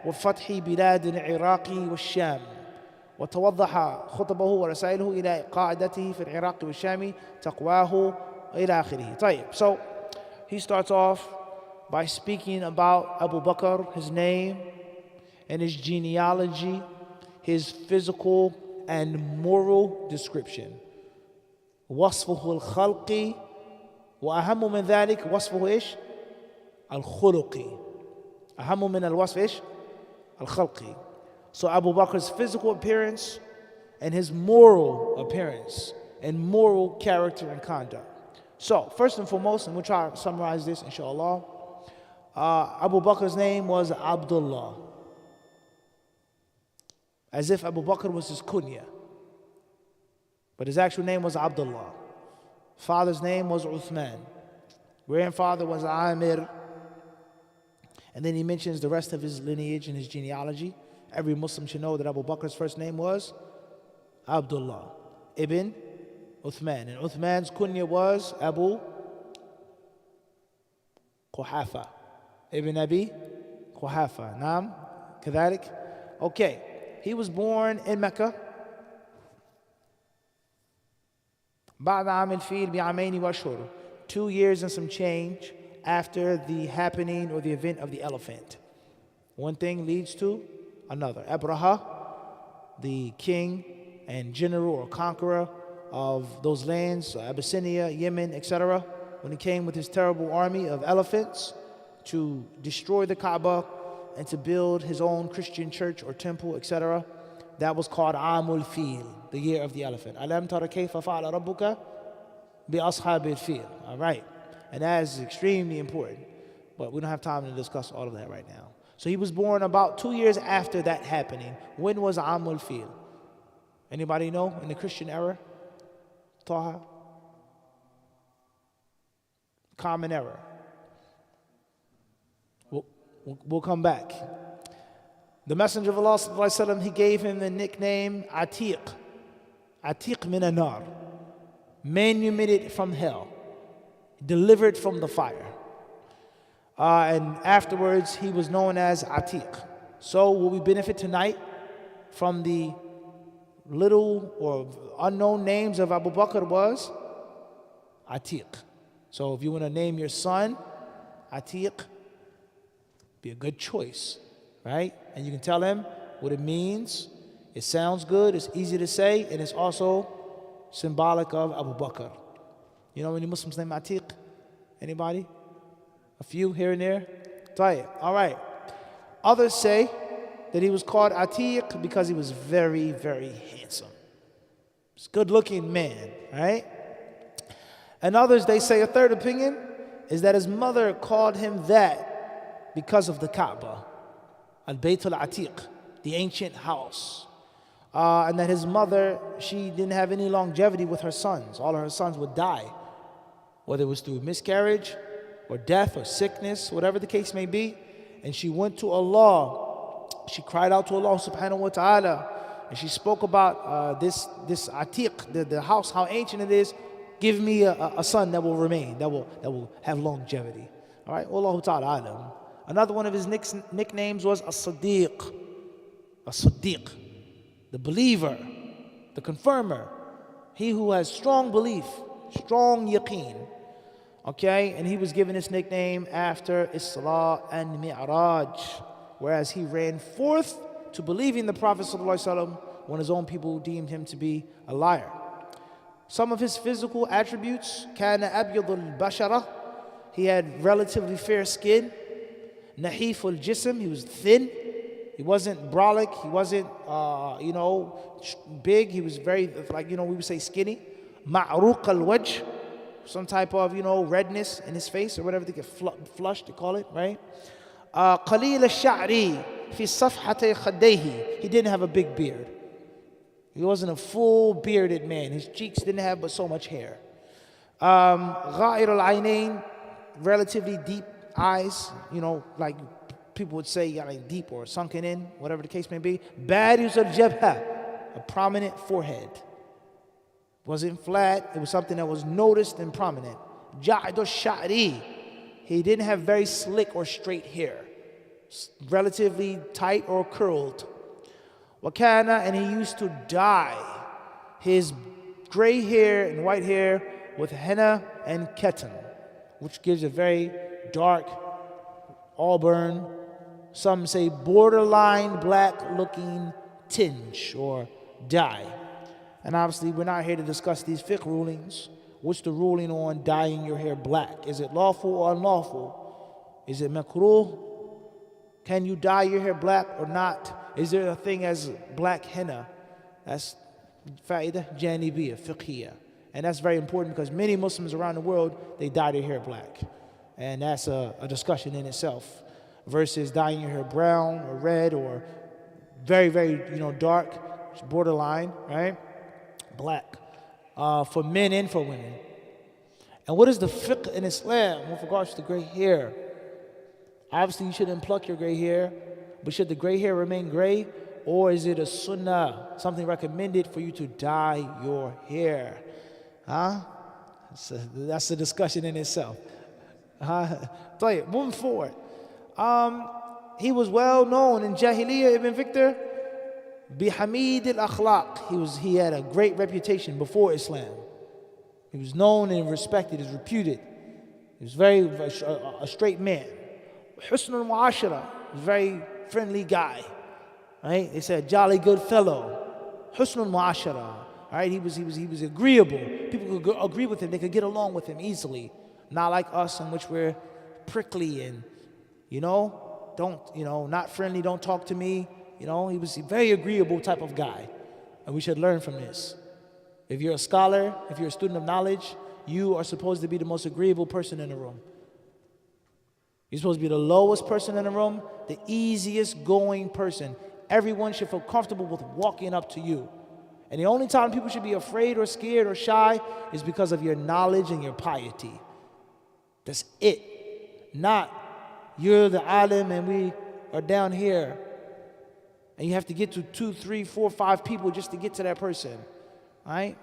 وفتح بلاد العراق والشام. وتوضح خطبه ورسائله إلى قاعدته في العراق والشام تقواه إلى آخره. طيب, so he starts off by speaking about Abu Bakr, his name and his genealogy, his physical and moral description. وصفه الخلقي، وأهم من ذلك وصفه إيش؟ الخلقي. أهم من الوصف إيش؟ الخلقي. So Abu Bakr's physical appearance and his moral appearance and moral character and conduct. So first and foremost, and we'll try to summarize this inshallah, Abu Bakr's name was Abdullah, as if Abu Bakr was his kunya, but his actual name was Abdullah. Father's name was Uthman, grandfather was Amir, and then he mentions the rest of his lineage and his genealogy. Every Muslim should know that Abu Bakr's first name was Abdullah ibn Uthman, and Uthman's kunya was Abu Quhafa ibn Abi Quhafa. Naam, كذلك. Okay, he was born in Mecca بعد عام الفيل بعامين وأشهر, 2 years and some change after the happening or the event of the elephant. One thing leads to another. Abraha, the king and general or conqueror of those lands, Abyssinia, Yemen, etc., when he came with his terrible army of elephants to destroy the Kaaba and to build his own Christian church or temple, etc., that was called Amul Fil, the year of the elephant. Alam tara kayfa fa'ala rabbuka bi ashabil fil. All right. And that is extremely important, but we don't have time to discuss all of that right now. So he was born about 2 years after that happening. When was Amul Fil? Anybody know in the Christian era? Taha? Common error. We'll come back. The Messenger of Allah sallallahu alaihi wasallam, he gave him the nickname Atiq. Atiq min anar. Manumitted from hell. Delivered from the fire. And afterwards, he was known as Atiq. So will we benefit tonight from the little or unknown names of Abu Bakr was Atiq. So if you want to name your son Atiq, be a good choice, right? And you can tell him what it means. It sounds good, it's easy to say, and it's also symbolic of Abu Bakr. You know any Muslims named Atiq? Anybody? A few here and there? Tayyib. All right. Others say that he was called Atiq because he was very, very handsome. He's a good-looking man, right? And others, they say a third opinion is that his mother called him that because of the Kaaba, Al-Bayt al-Atiq, the ancient house. And that his mother, she didn't have any longevity with her sons. All of her sons would die, whether it was through miscarriage or death or sickness, whatever the case may be. And she went to Allah. She cried out to Allah subhanahu wa ta'ala. And she spoke about this Atiq, the house, how ancient it is. Give me a son that will remain, that will have longevity. All right, Allahu ta'ala alam. Another one of his nicknames was As-Siddiq. As-Siddiq, the believer, the confirmer. He who has strong belief, strong yaqeen. Okay, and he was given this nickname after Isra and Mi'raj, whereas he ran forth to believing the Prophet ﷺ when his own people deemed him to be a liar. Some of his physical attributes, kana abyadul bashara, he had relatively fair skin. Nahiful jism, he was thin. He wasn't brolic, he wasn't, big. He was very, we would say skinny. Ma'ruq al-wajh, some type of, redness in his face or whatever they get flushed, they call it, right? Qalil al-sha'ri fi safhatay khaddayhi. He didn't have a big beard. He wasn't a full bearded man. His cheeks didn't have but so much hair. Gha'ir al-aynayn, relatively deep eyes, like people would say, deep or sunken in, whatever the case may be. Bariz al-jabha, a prominent forehead. Wasn't flat, it was something that was noticed and prominent. Ja'd al-sha'ri, he didn't have very slick or straight hair, relatively tight or curled. Wakana, and he used to dye his gray hair and white hair with henna and ketan, which gives a very dark auburn, some say borderline black looking tinge or dye. And obviously we're not here to discuss these fiqh rulings. What's the ruling on dyeing your hair black? Is it lawful or unlawful? Is it makruh? Can you dye your hair black or not? Is there a thing as black henna? That's fa'idah janibiyya, fiqhiyya. And that's very important because many Muslims around the world, they dye their hair black. And that's a discussion in itself. Versus dyeing your hair brown or red or very, very, dark, borderline, right? Black. For men and for women. And what is the fiqh in Islam with regards to gray hair? Obviously, you shouldn't pluck your gray hair, but should the gray hair remain gray, or is it a sunnah, something recommended for you to dye your hair? That's a discussion in itself. Moving forward. He was well known in Jahiliyyah, Ibn Victor, bihamid al-akhlaq. He had a great reputation before Islam. He was known and respected, is reputed. He was a straight man. Husn al-mu'ashara, very friendly guy. Right? They said jolly good fellow. Husn al-mu'ashara. Right? He was agreeable. People could agree with him. They could get along with him easily. Not like us, in which we're prickly and not friendly. Don't talk to me. He was a very agreeable type of guy, and we should learn from this. If you're a scholar, if you're a student of knowledge, you are supposed to be the most agreeable person in the room. You're supposed to be the lowest person in the room, the easiest going person. Everyone should feel comfortable with walking up to you. And the only time people should be afraid or scared or shy is because of your knowledge and your piety. That's it. Not you're the alim and we are down here. And you have to get to 2, 3, 4, 5 people just to get to that person. All right?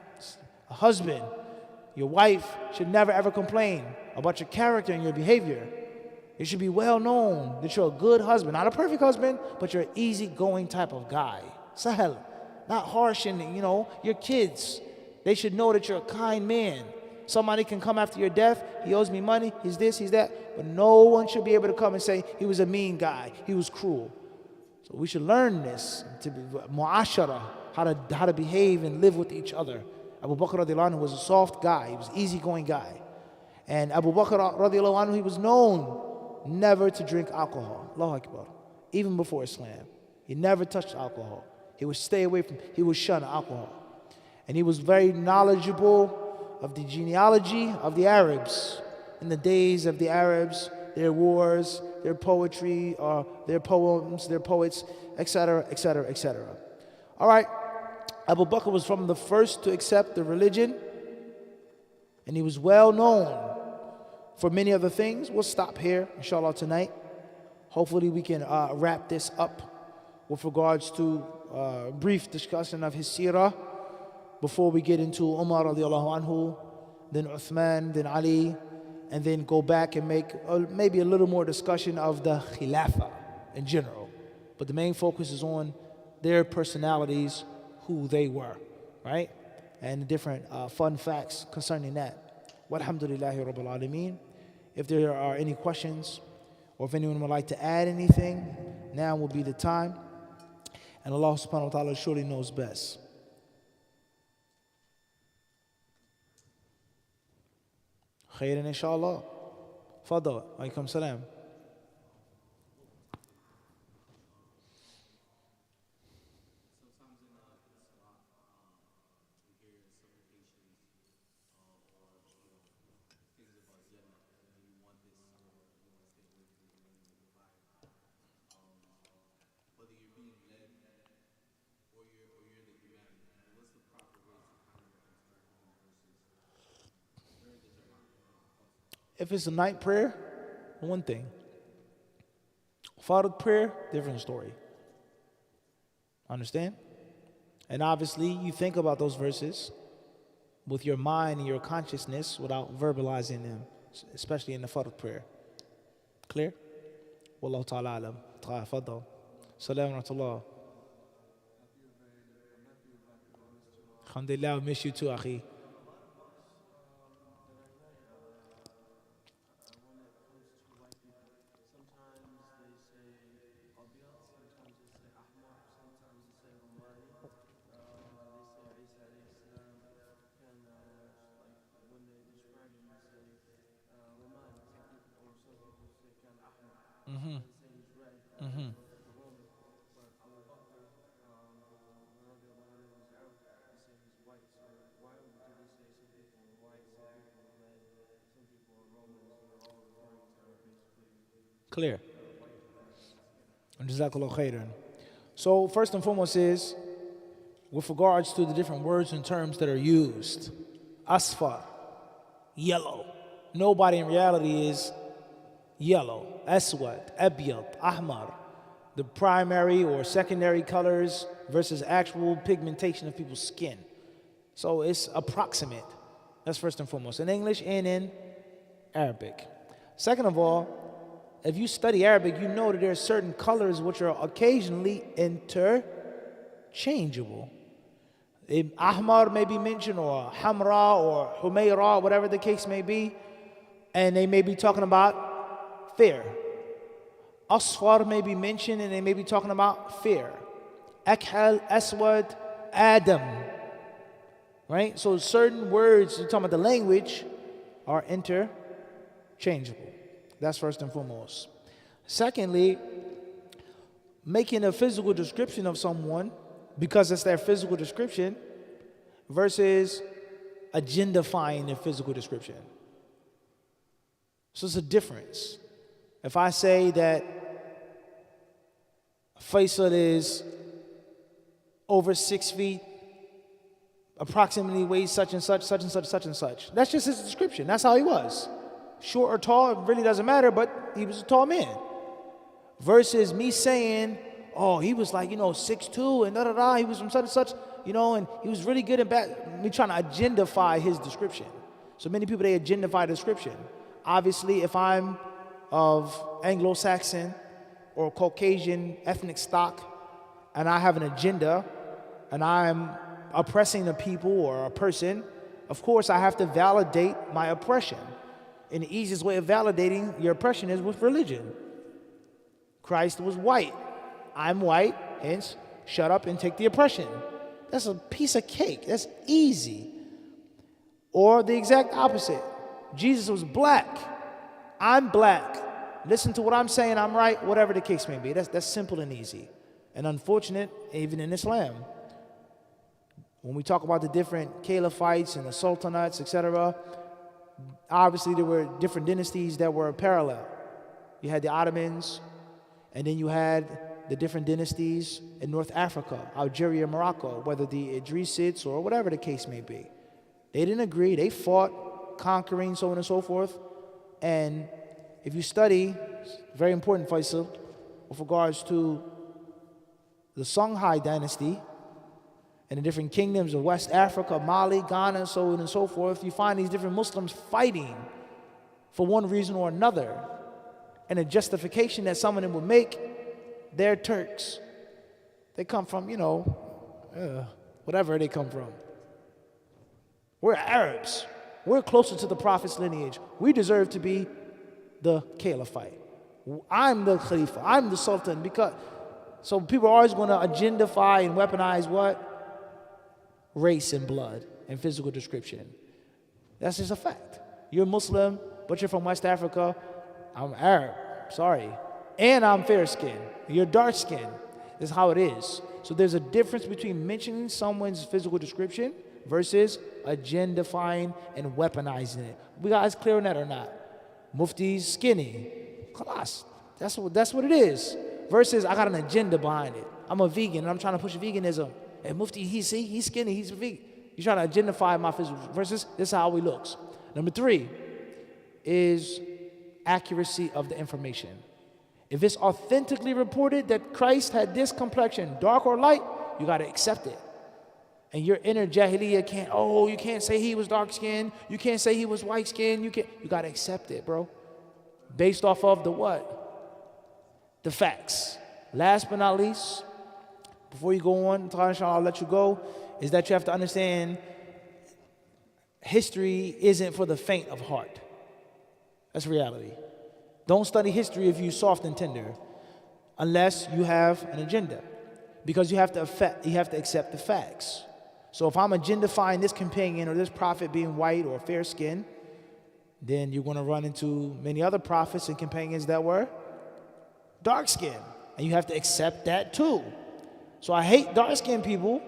A husband, your wife should never ever complain about your character and your behavior. It should be well known that you're a good husband. Not a perfect husband, but you're an easygoing type of guy. Sahel. Not harsh and, your kids. They should know that you're a kind man. Somebody can come after your death. He owes me money. He's this, he's that. But no one should be able to come and say he was a mean guy. He was cruel. So we should learn this, to be mu'ashara, how to behave and live with each other. Abu Bakr radiallahu anhu was a soft guy. He was an easygoing guy. And Abu Bakr radiallahu anhu, he was known never to drink alcohol. Allahu Akbar. Even before Islam. He never touched alcohol. He would stay away from, he would shun alcohol. And he was very knowledgeable of the genealogy of the Arabs. In the days of the Arabs, their wars, their poetry, their poems, their poets, etc., etc., etc. All right, Abu Bakr was from the first to accept the religion, and he was well known for many other things. We'll stop here, inshallah, tonight. Hopefully we can wrap this up with regards to a brief discussion of his seerah before we get into Umar radiallahu anhu, then Uthman, then Ali, and then go back and make maybe a little more discussion of the Khilafah in general. But the main focus is on their personalities, who they were, right? And the different fun facts concerning that. Walhamdulillahi Rabbil Alameen. If there are any questions, or if anyone would like to add anything, now will be the time. And Allah subhanahu wa ta'ala surely knows best. Khairan inshallah. Fadal. Alaikum salam. If it's a night prayer, one thing. Fard prayer, different story. Understand? And obviously, you think about those verses with your mind and your consciousness without verbalizing them, especially in the Fard prayer. Clear? Wallahu ta'ala alam. Tafadal. Salam wa rahmatullah. Alhamdulillah, I miss you too, akhi. Clear. Jazakallah khairan. So first and foremost is, with regards to the different words and terms that are used. Asfar, yellow. Nobody in reality is yellow. Aswad, abyad, ahmar. The primary or secondary colors versus actual pigmentation of people's skin. So it's approximate. That's first and foremost, in English and in Arabic. Second of all, if you study Arabic, you know that there are certain colors which are occasionally interchangeable. Ahmar may be mentioned, or Hamra, or Humayra, whatever the case may be, and they may be talking about fair. Asfar may be mentioned, and they may be talking about fair. Akhal, Aswad, Adam. Right? So certain words, you're talking about the language, are interchangeable. That's first and foremost. Secondly, making a physical description of someone because it's their physical description versus agendifying their physical description. So it's a difference. If I say that Faisal is over 6 feet, approximately weighs such and such, such and such, such and such. That's just his description. That's how he was. short or tall, it really doesn't matter, but he was a tall man. Versus me saying, oh, he was like, 6'2" and da-da-da, he was from such and such, and he was really good and bad. Me trying to agendify his description. So many people, they agendify the description. Obviously, if I'm of Anglo-Saxon or Caucasian ethnic stock, and I have an agenda, and I'm oppressing a people or a person, of course I have to validate my oppression. And the easiest way of validating your oppression is with religion. Christ was white. I'm white, hence, shut up and take the oppression. That's a piece of cake. That's easy. Or the exact opposite. Jesus was black. I'm black. Listen to what I'm saying, I'm right, whatever the case may be. That's simple and easy. And unfortunate, even in Islam. When we talk about the different Caliphites and the Sultanates, etc., obviously there were different dynasties that were parallel. You had the Ottomans, and then you had the different dynasties in North Africa, Algeria, Morocco, whether the Idrisids or whatever the case may be. They didn't agree. They fought, conquering, so on and so forth. And if you study, very important, Faisal, with regards to the Songhai dynasty and the different kingdoms of West Africa, Mali, Ghana, so on and so forth, you find these different Muslims fighting for one reason or another. And a justification that some of them would make, they're Turks. They come from, whatever they come from. We're Arabs. We're closer to the Prophet's lineage. We deserve to be the Caliphite. I'm the Khalifa. I'm the Sultan. So people are always going to agendify and weaponize what? Race and blood and physical description. That's just a fact. You're Muslim, but you're from West Africa. I'm Arab. Sorry. And I'm fair-skinned. You're dark-skinned. That's how it is. So there's a difference between mentioning someone's physical description versus agendifying and weaponizing it. We guys clear on that or not? Mufti's skinny. Khalas. That's what it is. Versus I got an agenda behind it. I'm a vegan and I'm trying to push veganism. And Mufti, he's skinny, he's a vegan. You're trying to agendify my physical versus this is how he looks. Number 3 is accuracy of the information. If it's authentically reported that Christ had this complexion, dark or light, you got to accept it. And your inner jahiliyyah you can't say he was dark-skinned, you can't say he was white-skinned, you got to accept it, bro. Based off of the what? The facts. Last but not least, before you go on, inshallah, I'll let you go, is that you have to understand history isn't for the faint of heart. That's reality. Don't study history if you're soft and tender, unless you have an agenda, because you have to accept the facts. So if I'm agendifying this companion or this prophet being white or fair-skinned, then you're going to run into many other prophets and companions that were dark-skinned, and you have to accept that too. So I hate dark-skinned people,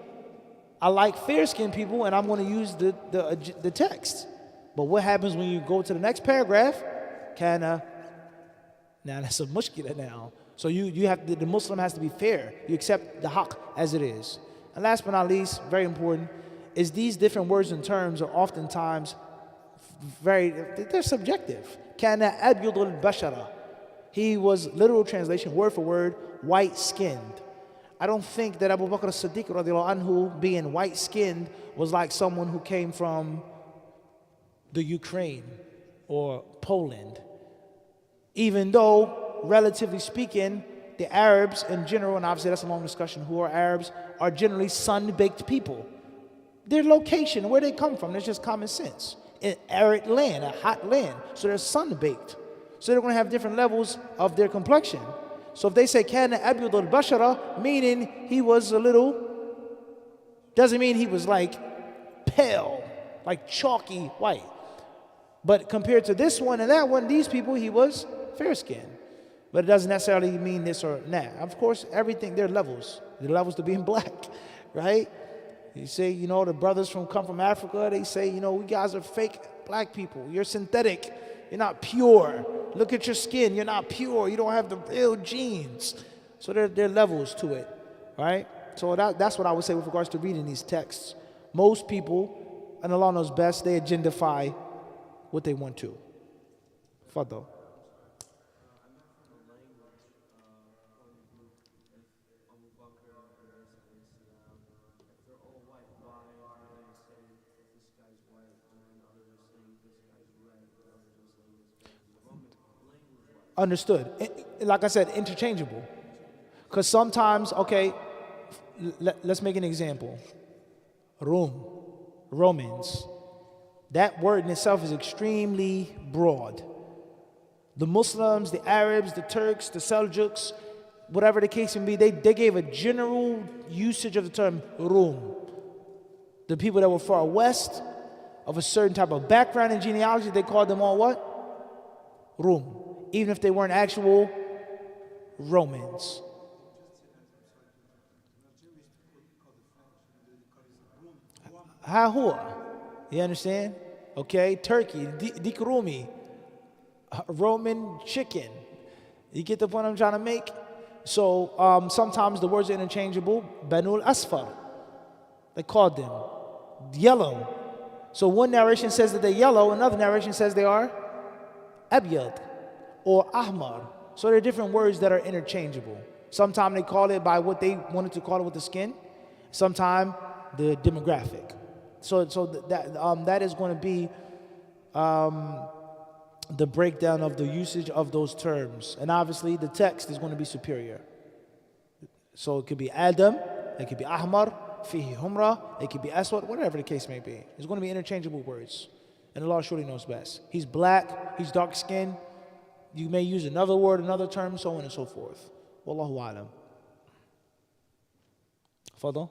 I like fair-skinned people, and I'm going to use the text. But what happens when you go to the next paragraph? Now that's a mushkila now. So the Muslim has to be fair. You accept the haqq as it is. And last but not least, very important, is these different words and terms are oftentimes they're subjective. Kana abyadul bashara. He was, literal translation, word for word, white-skinned. I don't think that Abu Bakr as-Siddiq radiallahu anhu being white-skinned was like someone who came from the Ukraine or Poland. Even though, relatively speaking, the Arabs in general, and obviously that's a long discussion, who are Arabs, are generally sun-baked people. Their location, where they come from, that's just common sense. An arid land, a hot land, so they're sun-baked. So they're going to have different levels of their complexion. So if they say kana abyad al-bashara, meaning he was a little, doesn't mean he was like pale, like chalky white. But compared to this one and that one, these people, he was fair-skinned. But it doesn't necessarily mean this or that. Of course, everything, there are levels. There are levels to being black, right? You say, the brothers come from Africa, they say, we guys are fake black people. You're synthetic. You're not pure. Look at your skin. You're not pure. You don't have the real genes. So there are levels to it, right? So that's what I would say with regards to reading these texts. Most people, and Allah knows best, they agendify what they want to. Fadal. Understood. Like I said, interchangeable. Because sometimes, okay, let's make an example. Romans. That word in itself is extremely broad. The Muslims, the Arabs, the Turks, the Seljuks, whatever the case may be, they gave a general usage of the term Rum. The people that were far west of a certain type of background and genealogy, they called them all what? Rum. Even if they weren't actual Romans. Ha huwa. You understand? Okay, turkey, dikrumi, Roman chicken. You get the point I'm trying to make? So sometimes the words are interchangeable. Banul Asfar. They called them yellow. So one narration says that they're yellow, another narration says they are abyad or ahmar. So there are different words that are interchangeable. Sometimes they call it by what they wanted to call it with the skin. Sometimes the demographic. So that is going to be the breakdown of the usage of those terms. And obviously the text is going to be superior. So it could be Adam, it could be Ahmar, Fihi Humra, it could be Aswad, whatever the case may be. It's going to be interchangeable words. And Allah surely knows best. He's black, he's dark skinned. You may use another word, another term, so on and so forth. Wallahu alam. Fadal.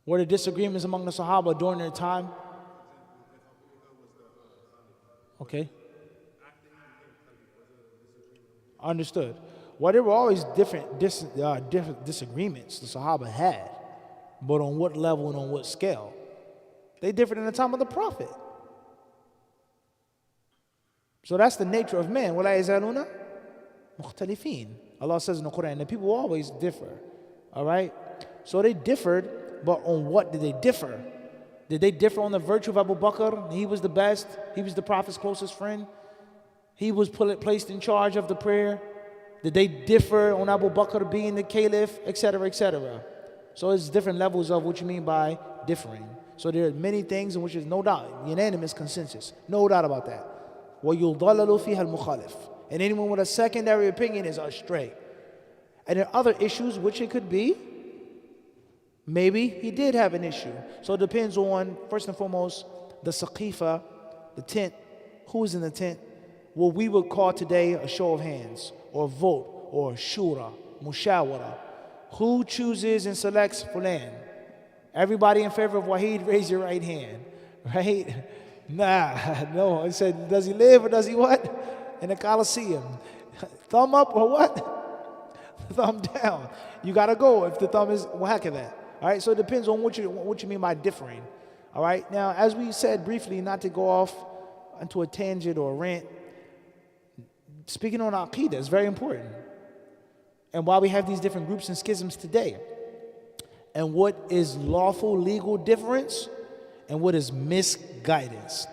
Were there disagreements among the Sahaba during their time? Okay. Understood. Well, there were always different disagreements the Sahaba had, but on what level and on what scale? They differed in the time of the Prophet. So that's the nature of man. وَلَا يَزَالُونَ مُخْتَلِفِينَ. Allah says in the Quran that people always differ. All right? So they differed, but on what did they differ? Did they differ on the virtue of Abu Bakr? He was the best. He was the Prophet's closest friend. He was placed in charge of the prayer. Did they differ on Abu Bakr being the Caliph, etc., etc.? So it's different levels of what you mean by differing. So there are many things in which there's no doubt, unanimous consensus. No doubt about that. وَيُضَلَّلُ فِيهَا الْمُخَالِفِ. And anyone with a secondary opinion is astray. And there are other issues which it could be. Maybe he did have an issue. So it depends on, first and foremost, the saqifa, the tent. Who is in the tent? What we would call today a show of hands, or vote, or shura, mushawara. Who chooses and selects fulan? Everybody in favor of Wahid, raise your right hand. Right? Nah, no. It said, does he live or does he what? In the Coliseum. Thumb up or what? Thumb down. You got to go if the thumb is wahakadat. All right, so it depends on what you mean by differing. All right, now as we said briefly, not to go off into a tangent or a rant, speaking on Aqidah is very important. And why we have these different groups and schisms today. And what is lawful legal difference and what is misguidance.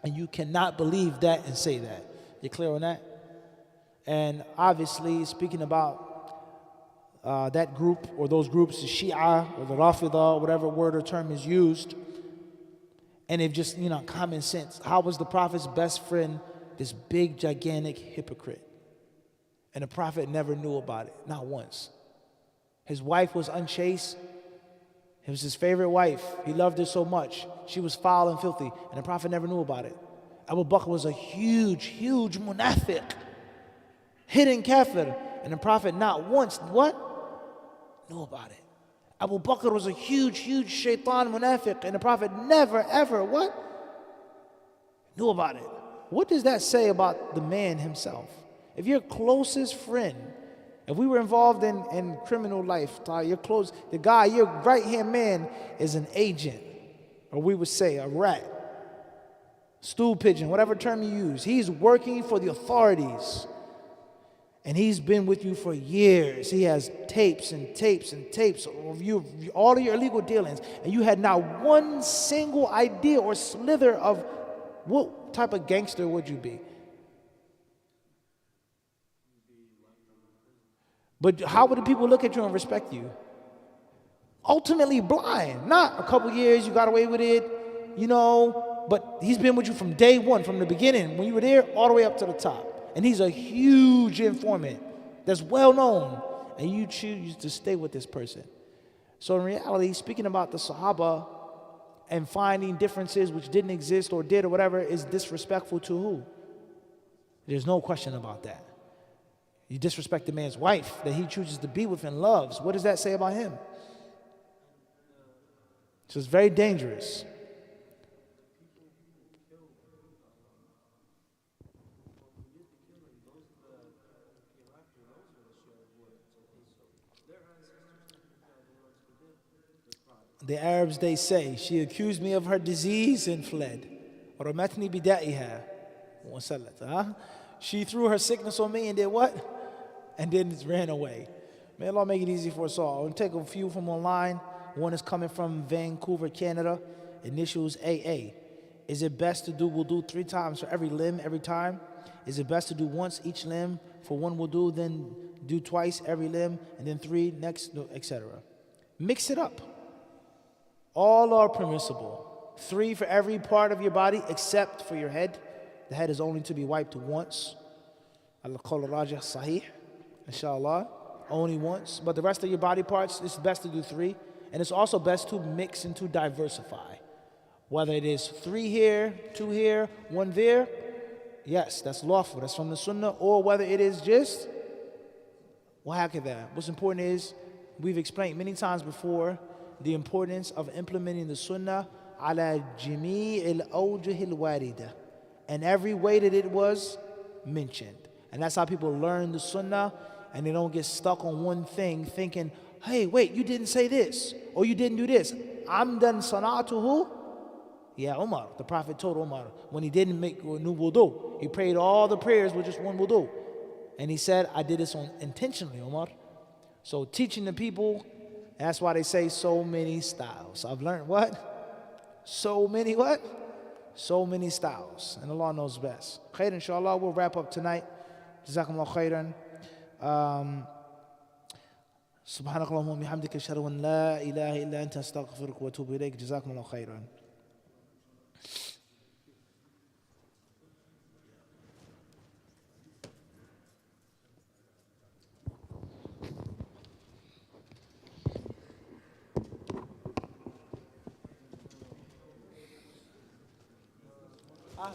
And you cannot believe that and say that. You clear on that? And obviously, speaking about that group or those groups, the Shia or the Rafida, whatever word or term is used, and if just, common sense, how was the Prophet's best friend this big, gigantic hypocrite? And the Prophet never knew about it, not once. His wife was unchaste. It was his favorite wife. He loved her so much. She was foul and filthy, and the Prophet never knew about it. Abu Bakr was a huge, huge munafiq, hidden kafir, and the Prophet not once, knew about it. Abu Bakr was a huge, huge shaitan munafiq, and the Prophet never, ever, knew about it. What does that say about the man himself? If your closest friend, if we were involved in criminal life, the guy, your right-hand man is an agent, or we would say a rat. stool pigeon, whatever term you use. He's working for the authorities. And he's been with you for years. He has tapes and tapes and tapes of you, all of your illegal dealings. And you had not one single idea or slither of what type of gangster would you be. But how would the people look at you and respect you? Ultimately blind. Not a couple years, you got away with it, you know, but he's been with you from day one, from the beginning, when you were there, all the way up to the top. And he's a huge informant that's well known, and you choose to stay with this person. So in reality, speaking about the Sahaba and finding differences which didn't exist or did or whatever is disrespectful to who? There's no question about that. You disrespect the man's wife that he chooses to be with and loves. What does that say about him? So it's very dangerous. The Arabs, they say, she accused me of her disease and fled. وَرَمَتْنِي بِدَائِهَا وَسَلَّتْ. She threw her sickness on me and did what? And then ran away. May Allah make it easy for us all. I'll take a few from online. One is coming from Vancouver, Canada. Initials AA. Is it best to do wudu 3 times for every limb every time? Is it best to do once each limb for one wudu, then do twice every limb, and then 3 next, etc.? Mix it up. All are permissible. 3 for every part of your body except for your head. The head is only to be wiped once. Al-Qawl al-Rajih Sahih. Inshallah. Only once. But the rest of your body parts, it's best to do 3. And it's also best to mix and to diversify. Whether it is 3 here, 2 here, 1 there. Yes, that's lawful. That's from the Sunnah. Or whether it is just wahakadha. What's important is, we've explained many times before, the importance of implementing the Sunnah ala jami' al-awjuh al-warida, and every way that it was mentioned. And that's how people learn the Sunnah, and they don't get stuck on one thing thinking, hey, wait, you didn't say this, or you didn't do this. Amdan sana'atuhu. Yeah, Umar, the Prophet told Umar, when he didn't make a new wudu, he prayed all the prayers with just one wudu. And he said, I did this intentionally, Umar. So teaching the people, that's why they say so many styles. I've learned what? So many what? So many styles. And Allah knows best. Khair, inshallah, we'll wrap up tonight. Jazakumullah khairan. سبحانك اللهم وبحمدك أشهد أن لا إله إلا أنت أستغفرك وأتوب إليك جزاكم الله خيرا. Ah.